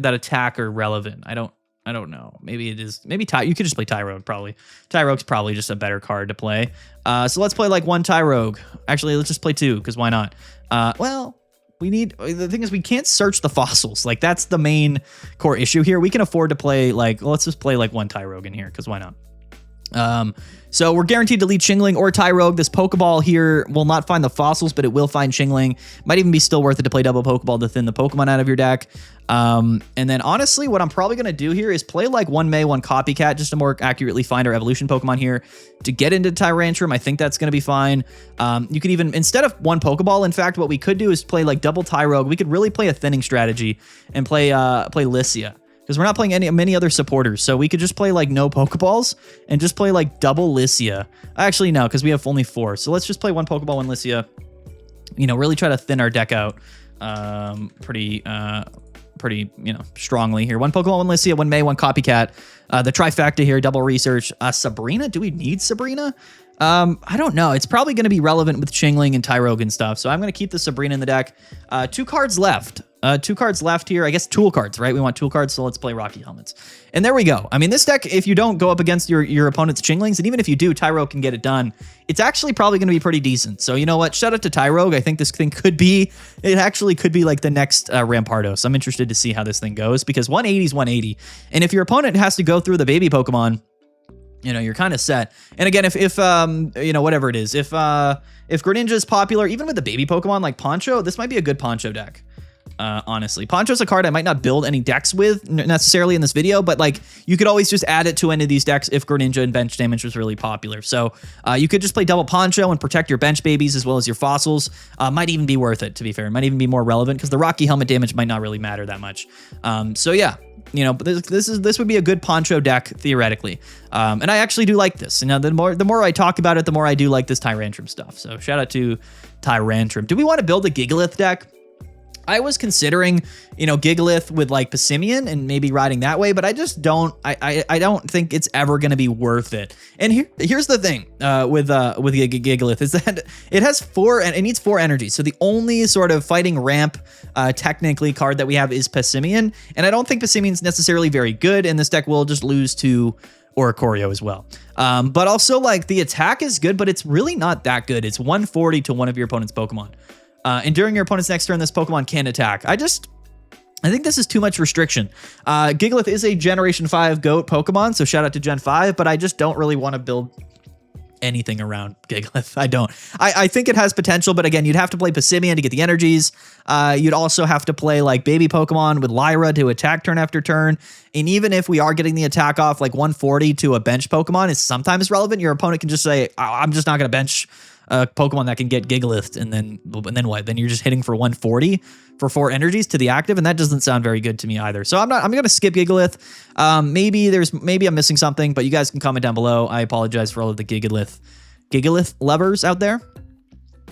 Speaker 1: that attack are relevant? I don't know. Maybe it is. Maybe you could just play Tyrogue probably. Tyrogue's probably just a better card to play. So let's play like one Tyrogue. Actually, let's just play two. Because why not? Well. The thing is we can't search the fossils. Like that's the main core issue here. We can afford to play like, let's just play like one Tyrogue in here because why not? So we're guaranteed to lead Chingling or Tyrogue. This Pokeball here will not find the fossils, but it will find Chingling. Might even be still worth it to play double Pokeball to thin the Pokemon out of your deck. And then honestly, what I'm probably going to do here is play like one May, one Copycat, just to more accurately find our evolution Pokemon here to get into Tyrantrum. I think that's going to be fine. You could even, instead of one Pokeball, in fact, what we could do is play like double Tyrogue. We could really play a thinning strategy and play Lycia. Because we're not playing many other supporters. So we could just play like no Pokeballs and just play like double Lycia. Actually, no, because we have only 4. So let's just play one Pokeball, one Lycia. You know, really try to thin our deck out pretty, you know, strongly here. One Pokemon, one Lycia, one May, one Copycat. The trifecta here, double Research. Sabrina? Do we need Sabrina? I don't know. It's probably going to be relevant with Chingling and Tyrogue and stuff. So I'm going to keep the Sabrina in the deck. 2 cards left. 2 cards left here. I guess tool cards, right? We want tool cards, so let's play Rocky Helmets. And there we go. I mean, this deck, if you don't go up against your opponent's Chinglings, and even if you do, Tyro can get it done, it's actually probably going to be pretty decent. So you know what? Shout out to Tyro. I think this thing it actually could be like the next Rampardos. I'm interested to see how this thing goes, because 180 is 180. And if your opponent has to go through the baby Pokemon, you know, you're kind of set. And again, if you know, whatever it is, if Greninja is popular, even with the baby Pokemon like Poncho, this might be a good Poncho deck. Honestly, Poncho's a card I might not build any decks with necessarily in this video, but like you could always just add it to any of these decks if Greninja and bench damage was really popular. So you could just play double Poncho and protect your bench babies as well as your fossils. Might even be worth it, to be fair. It might even be more relevant because the Rocky Helmet damage might not really matter that much. So yeah. You know, but this would be a good Poncho deck theoretically, and I actually do like this. And now the more I talk about it, the more I do like this Tyrantrum stuff. So shout out to Tyrantrum. Do we want to build a Gigalith deck? I was considering, you know, Gigalith with like Passimian and maybe riding that way, but I just don't. I don't think it's ever going to be worth it. And here's the thing with Gigalith is that it has it needs 4 energies. So the only sort of fighting ramp technically card that we have is Passimian, and I don't think Passimian's necessarily very good. And this deck will just lose to Oricorio as well. But also like the attack is good, but it's really not that good. It's 140 to one of your opponent's Pokemon. And during your opponent's next turn, this Pokemon can attack. I think this is too much restriction. Gigalith is a Generation 5 GOAT Pokemon, so shout out to Gen 5, but I just don't really want to build anything around Gigalith. I don't. I think it has potential, but again, you'd have to play Passimian to get the energies. You'd also have to play like baby Pokemon with Lyra to attack turn after turn. And even if we are getting the attack off, like 140 to a bench Pokemon is sometimes relevant. Your opponent can just say, I'm just not going to bench a Pokemon that can get Gigalith, and then what? Then you're just hitting for 140 for 4 energies to the active, and that doesn't sound very good to me either. So I'm going to skip Gigalith. Maybe I'm missing something, but you guys can comment down below. I apologize for all of the Gigalith lovers out there.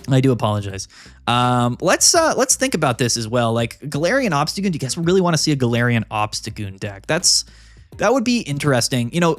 Speaker 1: I do apologize. Let's think about this as well. Like Galarian Obstagoon. Do you guys really want to see a Galarian Obstagoon deck? That would be interesting. You know,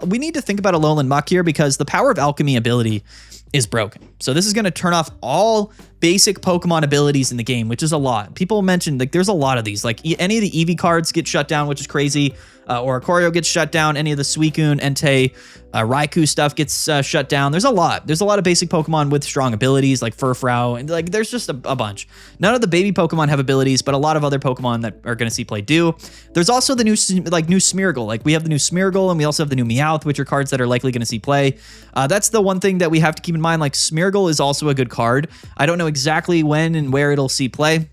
Speaker 1: we need to think about Alolan Muck here because the Power of Alchemy ability is broken. So this is going to turn off all basic Pokemon abilities in the game, which is a lot. People mentioned like there's a lot of these. Like any of the Eevee cards get shut down, which is crazy. Oricorio gets shut down. Any of the Suicune, Entei, Raikou stuff gets shut down. There's a lot. There's a lot of basic Pokemon with strong abilities like Furfrou, and like there's just a bunch. None of the baby Pokemon have abilities, but a lot of other Pokemon that are going to see play do. There's also the new Smeargle. Like we have the new Smeargle, and we also have the new Meowth, which are cards that are likely going to see play. That's the one thing that we have to keep in mind. Like Smeargle is also a good card. I don't know exactly when and where it'll see play.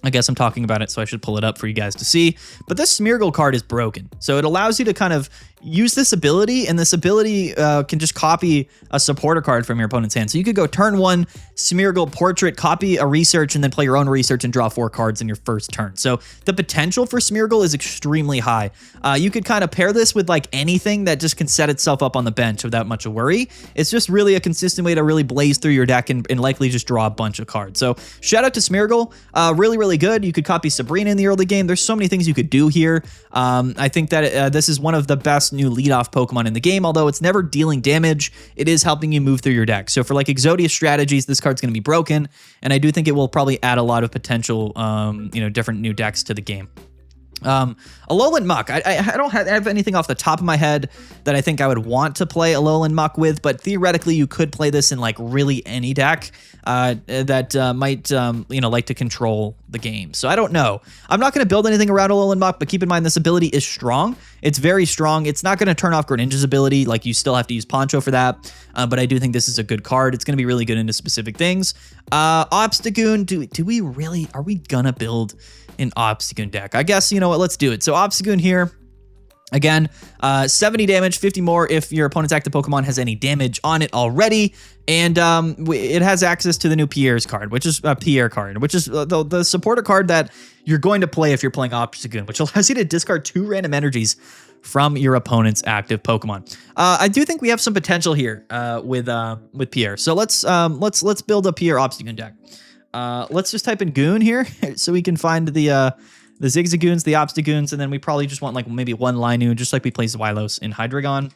Speaker 1: I guess I'm talking about it, so I should pull it up for you guys to see. But this Smeargle card is broken. So it allows you to kind of use this ability, and this ability can just copy a supporter card from your opponent's hand. So you could go turn 1, Smeargle Portrait, copy a research, and then play your own research and draw 4 cards in your first turn. So the potential for Smeargle is extremely high. You could kind of pair this with like anything that just can set itself up on the bench without much of worry. It's just really a consistent way to really blaze through your deck and likely just draw a bunch of cards. So shout out to Smeargle. Really good. You could copy Sabrina in the early game. There's so many things you could do here. I think that this is one of the best new leadoff Pokemon in the game, although it's never dealing damage. It is helping you move through your deck. So for like Exodia strategies, this card's going to be broken, and I do think it will probably add a lot of potential, different new decks to the game. Alolan Muck. I don't have anything off the top of my head that I think I would want to play Alolan Muck with, but theoretically you could play this in like really any deck that might like to control the game. So I don't know. I'm not going to build anything around Alolan Muck, but keep in mind this ability is strong. It's very strong. It's not going to turn off Greninja's ability. Like you still have to use Poncho for that. But I do think this is a good card. It's going to be really good into specific things. Obstagoon. Are we gonna build an Obstagoon deck? I guess, you know what, let's do it. So Obstagoon here, again, 70 damage, 50 more if your opponent's active Pokemon has any damage on it already, and it has access to the new Pierre's card, which is Pierre card, which is the supporter card that you're going to play if you're playing Obstagoon, which allows you to discard 2 random energies from your opponent's active Pokemon. I do think we have some potential here with Pierre. So let's build a Pierre Obstagoon deck. Let's just type in Goon here so we can find the Zigzagoons, the Obstagoons, and then we probably just want like maybe one Linu, just like we play Xylos in Hydreigon.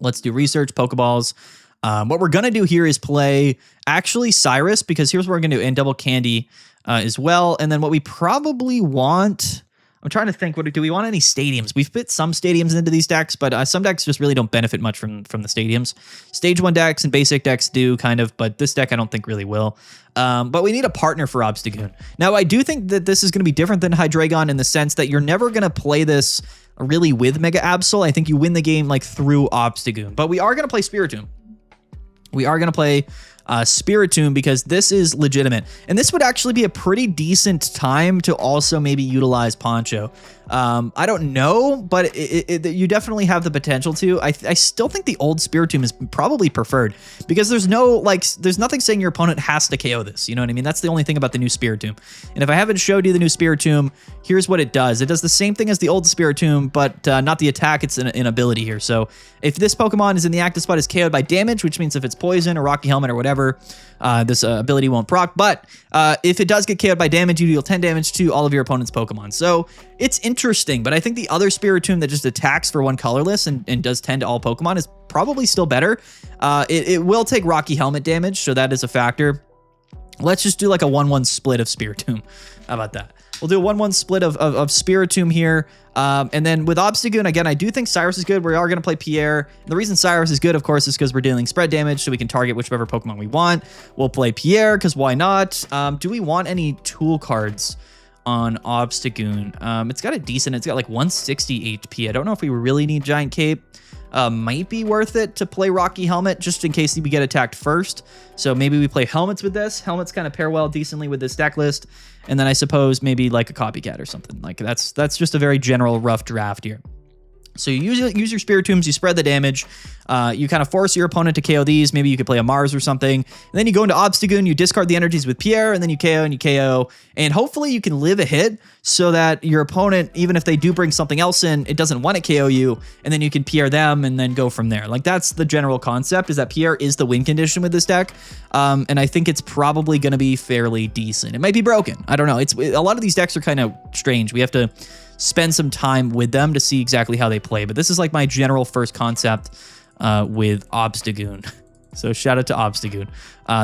Speaker 1: Let's do research, Pokeballs. What we're going to do here is play actually Cyrus, because here's what we're going to do, and double Candy as well. And then what we probably want, I'm trying to think, do we want any stadiums? We've fit some stadiums into these decks, but some decks just really don't benefit much from the stadiums. Stage 1 decks and basic decks do kind of, but this deck I don't think really will. But we need a partner for Obstagoon. Now, I do think that this is going to be different than Hydreigon in the sense that you're never going to play this really with Mega Absol. I think you win the game like through Obstagoon, but we are going to play Spiritomb. We are going to play Spiritomb because this is legitimate. And this would actually be a pretty decent time to also maybe utilize Poncho. I don't know, but you definitely have the potential to. I still think the old Spiritomb is probably preferred because there's nothing saying your opponent has to KO this. You know what I mean? That's the only thing about the new Spiritomb. And if I haven't showed you the new Spiritomb, here's what it does. It does the same thing as the old Spiritomb, but not the attack. It's an ability here. So if this Pokemon is in the active spot, is KO'd by damage, which means if it's poison or Rocky Helmet or whatever, this ability won't proc. But if it does get KO'd by damage, you deal 10 damage to all of your opponent's Pokemon. So it's interesting, but I think the other Spiritomb that just attacks for one colorless and does 10 to all Pokemon is probably still better. It will take Rocky Helmet damage, so that is a factor. Let's just do like a 1-1 split of Spiritomb. How about that? We'll do a 1-1 split of Spiritomb here. And then with Obstagoon, again, I do think Cyrus is good. We are going to play Pierre. And the reason Cyrus is good, of course, is because we're dealing spread damage, so we can target whichever Pokemon we want. We'll play Pierre, because why not? Do we want any tool cards on Obstagoon? It's got like 160 HP. I don't know if we really need Giant Cape. Might be worth it to play Rocky Helmet just in case we get attacked first. So maybe we play Helmets with this. Helmets kind of pair well decently with this deck list. And then I suppose maybe like a Copycat or something. Like that's just a very general rough draft here. So you use your Spiritombs, you spread the damage, you kind of force your opponent to KO these. Maybe you could play a Mars or something. And then you go into Obstagoon, you discard the energies with Pierre, and then you KO and you KO. And hopefully you can live a hit so that your opponent, even if they do bring something else in, it doesn't want to KO you, and then you can Pierre them and then go from there. Like that's the general concept, is that Pierre is the win condition with this deck. And I think it's probably going to be fairly decent. It might be broken. I don't know. A lot of these decks are kind of strange. We have to spend some time with them to see exactly how they play. But this is like my general first concept with Obstagoon. So shout out to Obstagoon.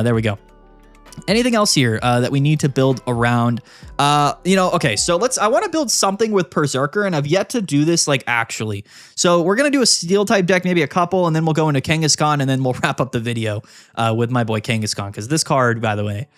Speaker 1: There we go. Anything else here that we need to build around? Okay, so I want to build something with Berserker, and I've yet to do this like actually. So we're going to do a steel type deck, maybe a couple, and then we'll go into Kangaskhan, and then we'll wrap up the video with my boy Kangaskhan, because this card, by the way,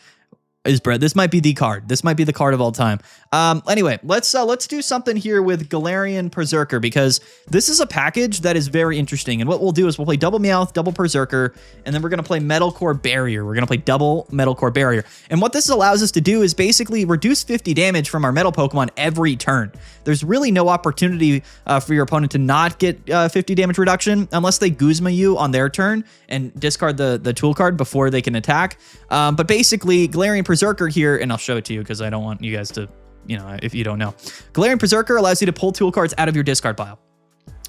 Speaker 1: this might be the card. This might be the card of all time. Anyway, let's do something here with Galarian Berserker, because this is a package that is very interesting. And what we'll do is we'll play double Meowth, double Berserker, and then we're going to play Metal Core Barrier. We're going to play double Metal Core Barrier. And what this allows us to do is basically reduce 50 damage from our Metal Pokemon every turn. There's really no opportunity for your opponent to not get 50 damage reduction unless they Guzma you on their turn and discard the tool card before they can attack. But basically, Galarian Berserker here, and I'll show it to you because I don't want you guys to, if you don't know. Galarian Berserker allows you to pull tool cards out of your discard pile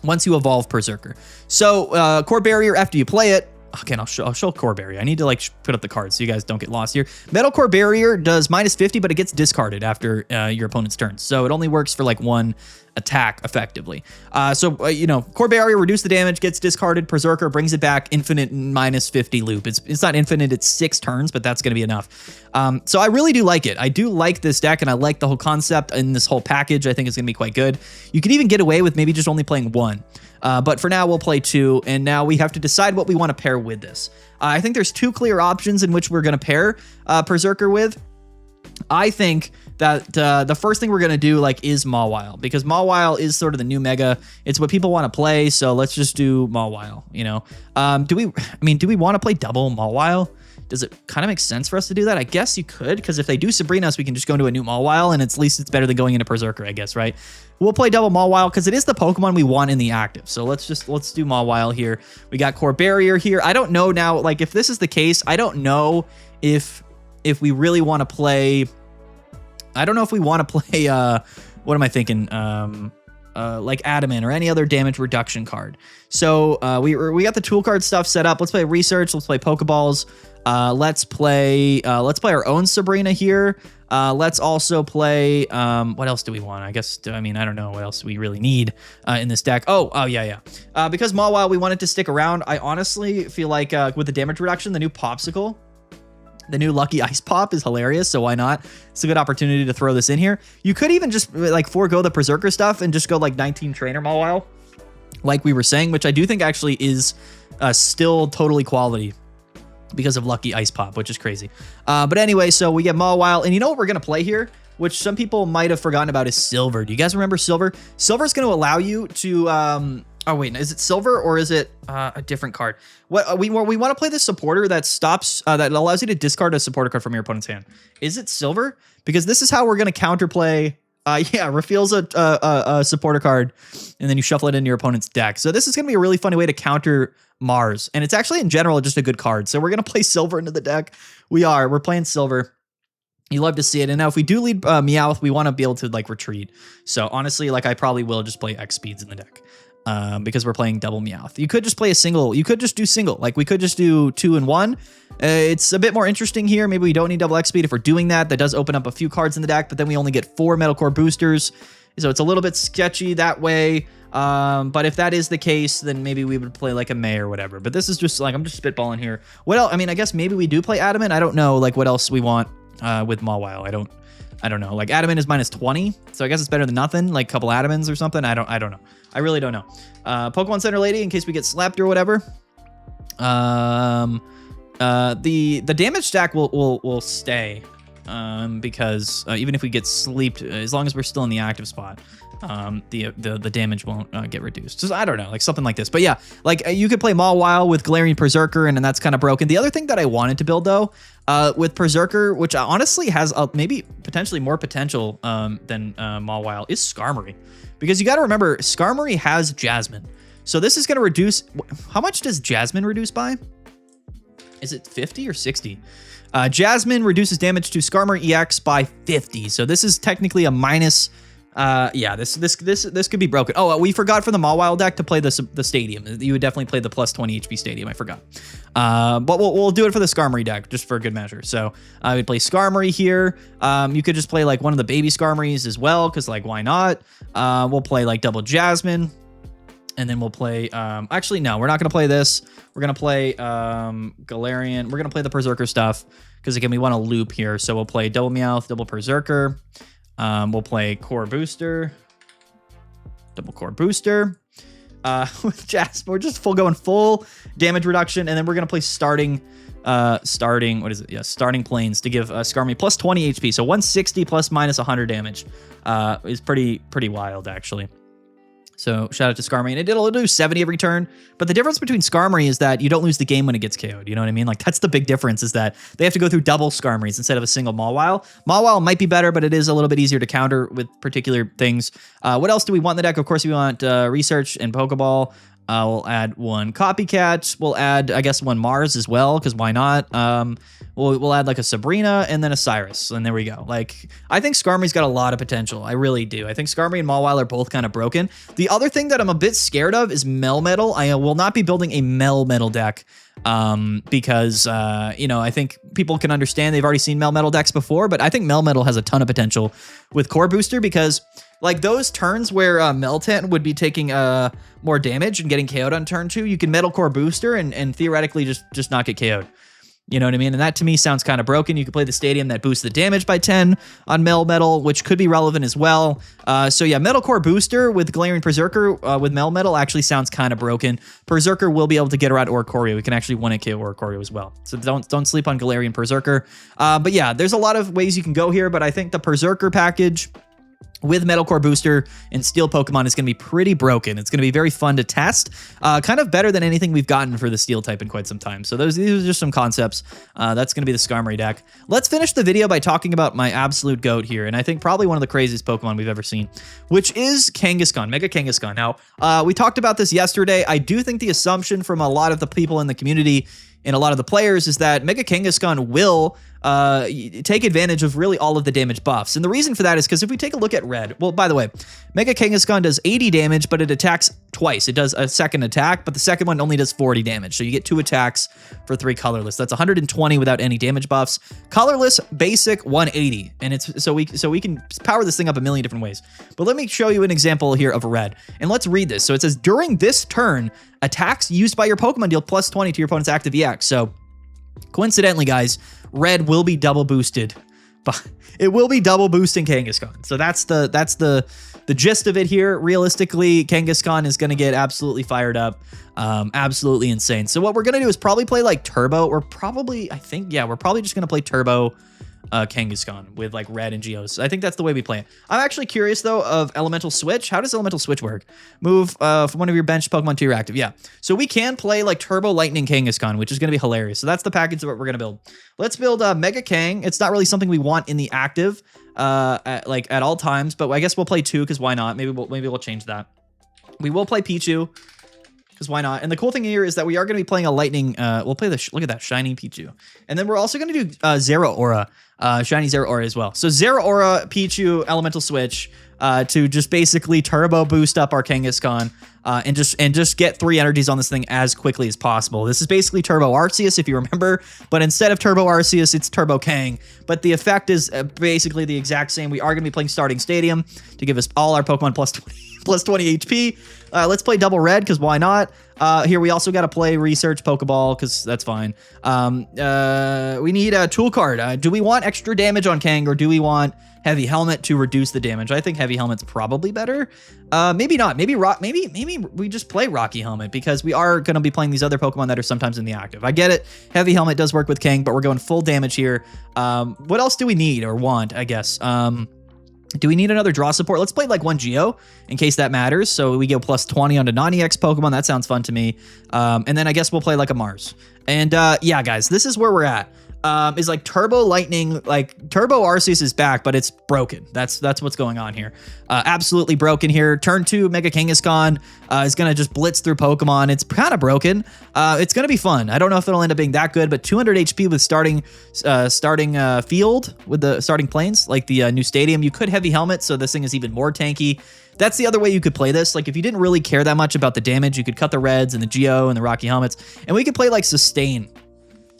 Speaker 1: once you evolve Berserker. So Core Barrier, after you play it, again, I'll show Core Barrier. I need to put up the cards so you guys don't get lost here. Metal Core Barrier does -50, but it gets discarded after your opponent's turn. So it only works for like one attack effectively. Core Barrier, reduce the damage, gets discarded. Berserker brings it back, infinite -50 loop. It's not infinite, it's 6 turns, but that's going to be enough. So I really do like it. I do like this deck, and I like the whole concept in this whole package. I think it's going to be quite good. You could even get away with maybe just only playing 1. But for now, we'll play 2, and now we have to decide what we want to pair with this. I think there's 2 clear options in which we're going to pair Berserker with. I think that the first thing we're going to do is Mawile, because Mawile is sort of the new mega. It's what people want to play, so let's just do Mawile, do we want to play double Mawile? Does it kind of make sense for us to do that? I guess you could, because if they do Sabrinas, we can just go into a new Mawile, and at least it's better than going into Berserker, I guess, right? We'll play double Mawile because it is the Pokemon we want in the active. So let's do Mawile here. We got Core Barrier here. I don't know now, if this is the case, I don't know if we really want to play. I don't know if we want to play. What am I thinking? like Adamant or any other damage reduction card. So we got the tool card stuff set up. Let's play Research. Let's play Pokeballs. Let's play our own Sabrina here. Let's also play, what else do we want? I guess, I mean, I don't know what else we really need in this deck. Oh, yeah. Because Mawile, we wanted to stick around. I honestly feel like with the damage reduction, the new Popsicle, the new Lucky Ice Pop is hilarious, so why not? It's a good opportunity to throw this in here. You could even just like forego the Berserker stuff and just go like 19 Trainer Mawile, like we were saying, which I do think actually is still totally quality because of Lucky Ice Pop, which is crazy. But anyway, so we get Mawile, and you know what we're going to play here, which some people might have forgotten about, is Silver. Do you guys remember Silver? Silver is going to allow you to... oh, wait, is it Silver or is it a different card? What we want to play this supporter that stops, that allows you to discard a supporter card from your opponent's hand. Is it Silver? Because this is how we're going to counterplay... yeah, reveals a supporter card, and then you shuffle it into your opponent's deck. So this is going to be a really funny way to counter Mars. And it's actually, in general, just a good card. So we're going to play Silver into the deck. We're playing Silver. You love to see it. And now if we do lead Meowth, we want to be able to, like, retreat. So honestly, like, I probably will just play X speeds in the deck. Because we're playing double Meowth. You could just play a single. You could just do single. Like, we could just do 2 and 1. It's a bit more interesting here. Maybe we don't need double X speed. If we're doing that, that does open up a few cards in the deck, but then we only get 4 Metal Core boosters. So it's a little bit sketchy that way. But if that is the case, then maybe we would play like a May or whatever. But this is just like, I'm just spitballing here. What else? I mean, I guess maybe we do play Adamant. I don't know, like, what else we want with Mawile. I don't know. Like, Adamant is minus 20, so I guess it's better than nothing. Like a couple Adamants or something. I don't know. I really don't know. Pokemon Center Lady, in case we get slapped or whatever. The damage stack will stay, because even if we get sleeped, as long as we're still in the active spot, the damage won't get reduced. So I don't know, like something like this. But yeah, like you could play Mawile with Galarian Berserker, and that's kind of broken. The other thing that I wanted to build though, with Berserker, which honestly has maybe potentially more potential than Mawile, is Skarmory. Because you got to remember, Skarmory has Jasmine. So this is going to reduce... How much does Jasmine reduce by? Is it 50 or 60? Jasmine reduces damage to Skarmory EX by 50. So this is technically a minus... yeah, this could be broken. Oh, we forgot for the Mawile deck to play the Stadium. You would definitely play the plus 20 HP Stadium. I forgot. But we'll do it for the Skarmory deck, just for good measure. So I would play Skarmory here. You could just play like one of the baby Skarmorys as well, because like, why not? We'll play like double Jasmine. And then we'll play, actually, no, we're not going to play this. We're going to play Galarian. We're going to play the Berserker stuff, because again, we want to loop here. So we'll play double Meowth, double Berserker. We'll play Core Booster, double Core Booster, with Jasper. We're just full damage reduction, and then we're gonna play starting Plains to give Skarmory plus 20 HP. So 160 plus minus 100 damage is pretty wild actually. So shout out to Skarmory, and it'll do 70 every turn. But the difference between Skarmory is that you don't lose the game when it gets KO'd. You know what I mean? Like, that's the big difference, is that they have to go through double Skarmorys instead of a single Mawile. Mawile might be better, but it is a little bit easier to counter with particular things. What else do we want in the deck? Of course, we want Research and Pokeball. We'll add 1 Copycat. We'll add, I guess, 1 Mars as well, because why not? We'll add like a Sabrina and then a Cyrus, and there we go. Like, I think Skarmory's got a lot of potential. I really do. I think Skarmory and Mawile are both kind of broken. The other thing that I'm a bit scared of is Melmetal. I will not be building a Melmetal deck, because, you know, I think people can understand they've already seen Melmetal decks before, but I think Melmetal has a ton of potential with Core Booster, because like those turns where Meltan would be taking more damage and getting KO'd on turn 2, you can Metal Core Booster and theoretically just not get KO'd. You know what I mean? And that to me sounds kind of broken. You could play the Stadium that boosts the damage by 10 on Melmetal, which could be relevant as well. So yeah, Metal Core Booster with Galarian Berserker with Melmetal actually sounds kind of broken. Berserker will be able to get around Oricorio. We can actually 1-hit KO Oricorio as well. So don't sleep on Galarian Berserker. But yeah, there's a lot of ways you can go here, but I think the Berserker package with Metal Core Booster and Steel Pokemon is going to be pretty broken. It's going to be very fun to test. Kind of better than anything we've gotten for the Steel type in quite some time. So these are just some concepts. That's going to be the Skarmory deck. Let's finish the video by talking about my absolute GOAT here, and I think probably one of the craziest Pokemon we've ever seen, which is Kangaskhan, Mega Kangaskhan. Now, we talked about this yesterday. I do think the assumption from a lot of the people in the community in a lot of the players is that Mega Kangaskhan will take advantage of really all of the damage buffs. And the reason for that is because if we take a look at red, well, by the way, Mega Kangaskhan does 80 damage, but it attacks twice. It does a second attack, but the second one only does 40 damage. So you get 2 attacks for 3 colorless. That's 120 without any damage buffs. Colorless, basic, 180. And it's so we can power this thing up a million different ways. But let me show you an example here of red. And let's read this. So it says, during this turn, attacks used by your Pokemon deal plus 20 to your opponent's active EX. So coincidentally, guys, red will be double boosted, but it will be double boosting Kangaskhan. So that's the gist of it here. Realistically, Kangaskhan is going to get absolutely fired up, absolutely insane. So what we're going to do is probably play like Turbo. We're probably just going to play Turbo Kangaskhan with like red and Geos. I think that's the way we play it. I'm actually curious though of Elemental Switch. How does Elemental Switch work? Move from one of your bench Pokemon to your active. Yeah. So we can play like Turbo Lightning Kangaskhan, which is going to be hilarious. So that's the package that we're going to build. Let's build Mega Kang. It's not really something we want in the active at all times, but I guess we'll play 2 because why not? Maybe we'll change that. We will play Pichu. Because why not? And the cool thing here is that we are going to be playing a lightning. We'll play look at that shiny Pichu. And then we're also going to do Zeraora, shiny Zeraora as well. So Zeraora, Pichu, Elemental Switch to just basically turbo boost up our Kangaskhan and just get 3 energies on this thing as quickly as possible. This is basically Turbo Arceus, if you remember, but instead of Turbo Arceus, it's Turbo Kang. But the effect is basically the exact same. We are going to be playing Starting Stadium to give us all our Pokemon plus 20 HP. Let's play Double Red, because why not? Here, we also got to play Research Pokeball, because that's fine. We need a Tool Card. Do we want extra damage on Kang, or do we want Heavy Helmet to reduce the damage? I think Heavy Helmet's probably better. Maybe not. Maybe we just play Rocky Helmet, because we are going to be playing these other Pokemon that are sometimes in the active. I get it. Heavy Helmet does work with Kang, but we're going full damage here. What else do we need or want, I guess? Do we need another draw support? Let's play like 1 Geo in case that matters. So we go plus 20 onto non-EX Pokemon. That sounds fun to me. And then I guess we'll play like a Mars. And yeah, guys, this is where we're at. Is like Turbo Lightning, like Turbo Arceus is back, but it's broken. That's what's going on here. Absolutely broken here. Turn 2 Mega Kangaskhan is going to just blitz through Pokemon. It's kind of broken. It's going to be fun. I don't know if it'll end up being that good, but 200 HP with starting field with the starting planes, like the new stadium. You could Heavy Helmet, so this thing is even more tanky. That's the other way you could play this. Like if you didn't really care that much about the damage, you could cut the Reds and the Geo and the Rocky Helmets, and we could play like Sustain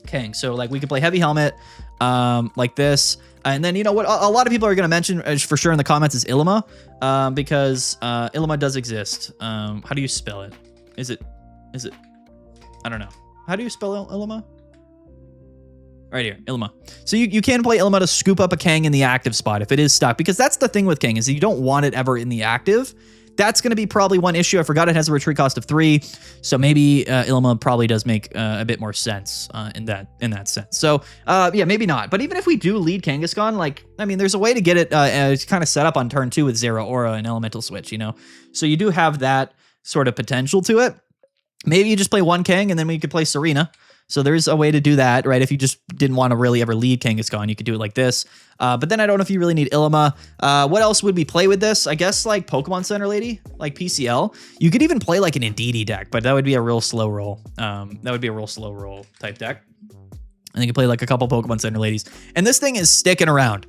Speaker 1: Kang. So like we could play Heavy Helmet like this, and then you know what a lot of people are going to mention for sure in the comments is Ilima, because Ilima does exist. How do you spell it? Is it I don't know. How do you spell Ilima? Right here, Ilima. So you can play Ilima to scoop up a Kang in the active spot if it is stuck, because that's the thing with Kang is that you don't want it ever in the active. That's going to be probably one issue. I forgot it has a retreat cost of 3, so maybe Ilima probably does make a bit more sense in that sense. So yeah, maybe not. But even if we do lead Kangaskhan, like I mean, there's a way to get it kind of set up on turn 2 with Zeraora and Elemental Switch, you know. So you do have that sort of potential to it. Maybe you just play 1 Kang and then we could play Serena. So there's a way to do that, right? If you just didn't want to really ever lead Kangaskhan, you could do it like this. But then I don't know if you really need Ilima. What else would we play with this? I guess like Pokemon Center Lady, like PCL. You could even play like an Indeedee deck, but that would be a real slow roll. That would be a real slow roll type deck. And you can play like a couple Pokemon Center Ladies. And this thing is sticking around.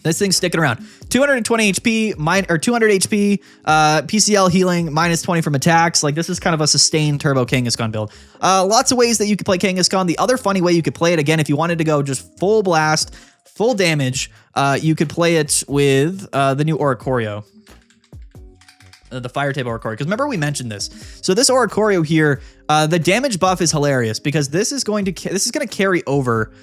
Speaker 1: This thing's sticking around. 220 HP, or 200 HP, PCL healing, minus 20 from attacks. Like this is kind of a sustained Turbo Kangaskhan build. Lots of ways that you could play Kangaskhan. The other funny way you could play it, again, if you wanted to go just full blast, full damage, you could play it with the new Oricorio. The fire type Oricorio, because remember we mentioned this. So this Oricorio here, the damage buff is hilarious because this is going to carry over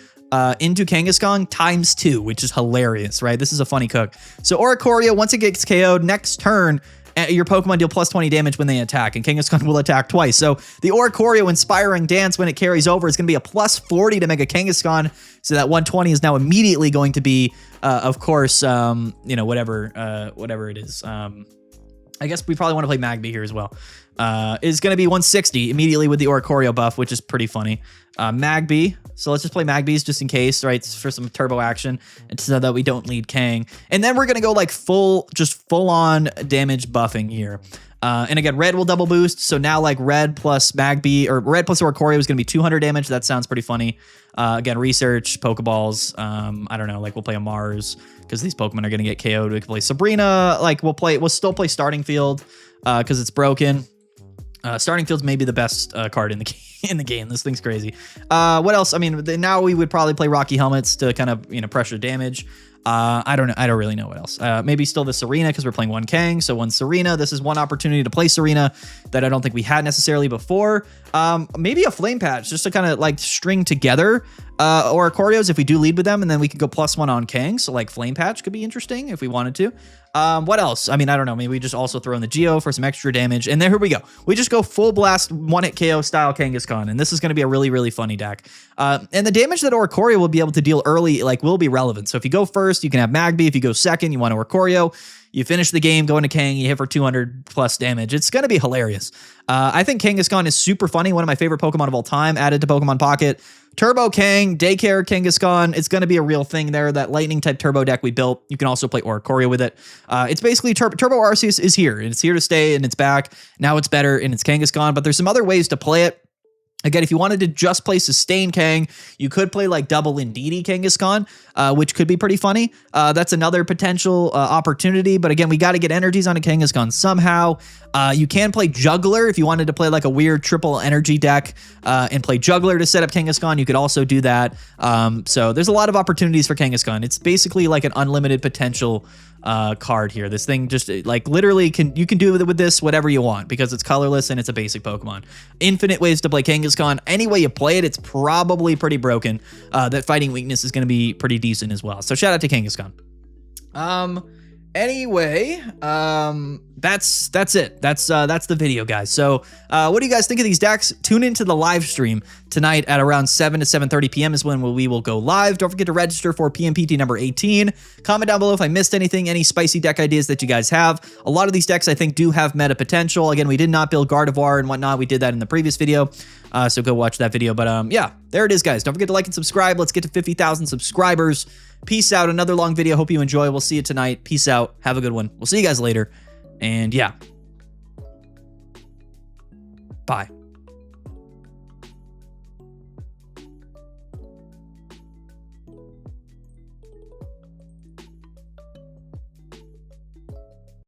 Speaker 1: into Kangaskhan times 2, which is hilarious, right? This is a funny cook. So Oricorio, once it gets KO'd, next turn, your Pokemon deal plus 20 damage when they attack, and Kangaskhan will attack twice. So the Oricorio Inspiring Dance, when it carries over, is going to be a plus 40 to Mega Kangaskhan. So that 120 is now immediately going to be, of course, you know, whatever it is. I guess we probably want to play Magby here as well. Is going to be 160 immediately with the Oricorio buff, which is pretty funny. Magby. So let's just play Magby's just in case, right? For some turbo action, and so that we don't lead Kang. And then we're going to go like full on damage buffing here. And again, red will double boost. So now like red plus Magby or red plus Oricorio is going to be 200 damage. That sounds pretty funny. Again, research, Pokeballs. I don't know, like we'll play a Mars because these Pokemon are going to get KO'd. We can play Sabrina. Like we'll still play Starting Field because it's broken. Starting Field's maybe the best card in the game. This thing's crazy. What else? I mean, now we would probably play Rocky Helmets to kind of, pressure damage. I don't know. I don't really know what else. Maybe still the Serena because we're playing one Kang. So one Serena. This is one opportunity to play Serena that I don't think we had necessarily before. Maybe a Flame Patch just to kind of like string together Oricorios if we do lead with them, and then we could go +1 on Kang. So like Flame Patch could be interesting if we wanted to. What else? I mean, I don't know. Maybe we just also throw in the Geo for some extra damage. And here we go. We just go full blast, one-hit KO style Kangaskhan. And this is going to be a really, really funny deck. And the damage that Oricorio will be able to deal early, like, will be relevant. So if you go first, you can have Magby. If you go second, you want Oricorio. You finish the game, go into Kang, you hit for 200 plus damage. It's going to be hilarious. I think Kangaskhan is super funny. One of my favorite Pokemon of all time, added to Pokemon Pocket. Turbo Kang, Daycare Kangaskhan. It's going to be a real thing there. That lightning type turbo deck we built. You can also play Oricorio with it. It's basically Turbo Arceus is here. It's here to stay and it's back. Now it's better and it's Kangaskhan, but there's some other ways to play it. Again, if you wanted to just play Sustain Kang, you could play like double Indeedee Kangaskhan, which could be pretty funny. That's another potential opportunity. But again, we got to get energies on a Kangaskhan somehow. You can play Juggler if you wanted to play like a weird triple energy deck and play Juggler to set up Kangaskhan. You could also do that. So there's a lot of opportunities for Kangaskhan. It's basically like an unlimited potential card here. This thing just like literally you can do with this whatever you want because it's colorless and it's a basic Pokemon. Infinite ways to play Kangaskhan. Any way you play it, it's probably pretty broken. That fighting weakness is going to be pretty decent as well. So shout out to Kangaskhan. Anyway, that's it. That's the video, guys. So, what do you guys think of these decks? Tune into the live stream tonight at around 7 to 7:30 p.m. is when we will go live. Don't forget to register for PMPT number 18. Comment down below if I missed anything, any spicy deck ideas that you guys have. A lot of these decks, I think, do have meta potential. Again, we did not build Gardevoir and whatnot. We did that in the previous video. So go watch that video. But yeah, there it is, guys. Don't forget to like and subscribe. Let's get to 50,000 subscribers. Peace out. Another long video. Hope you enjoy. We'll see you tonight. Peace out. Have a good one. We'll see you guys later. And yeah. Bye.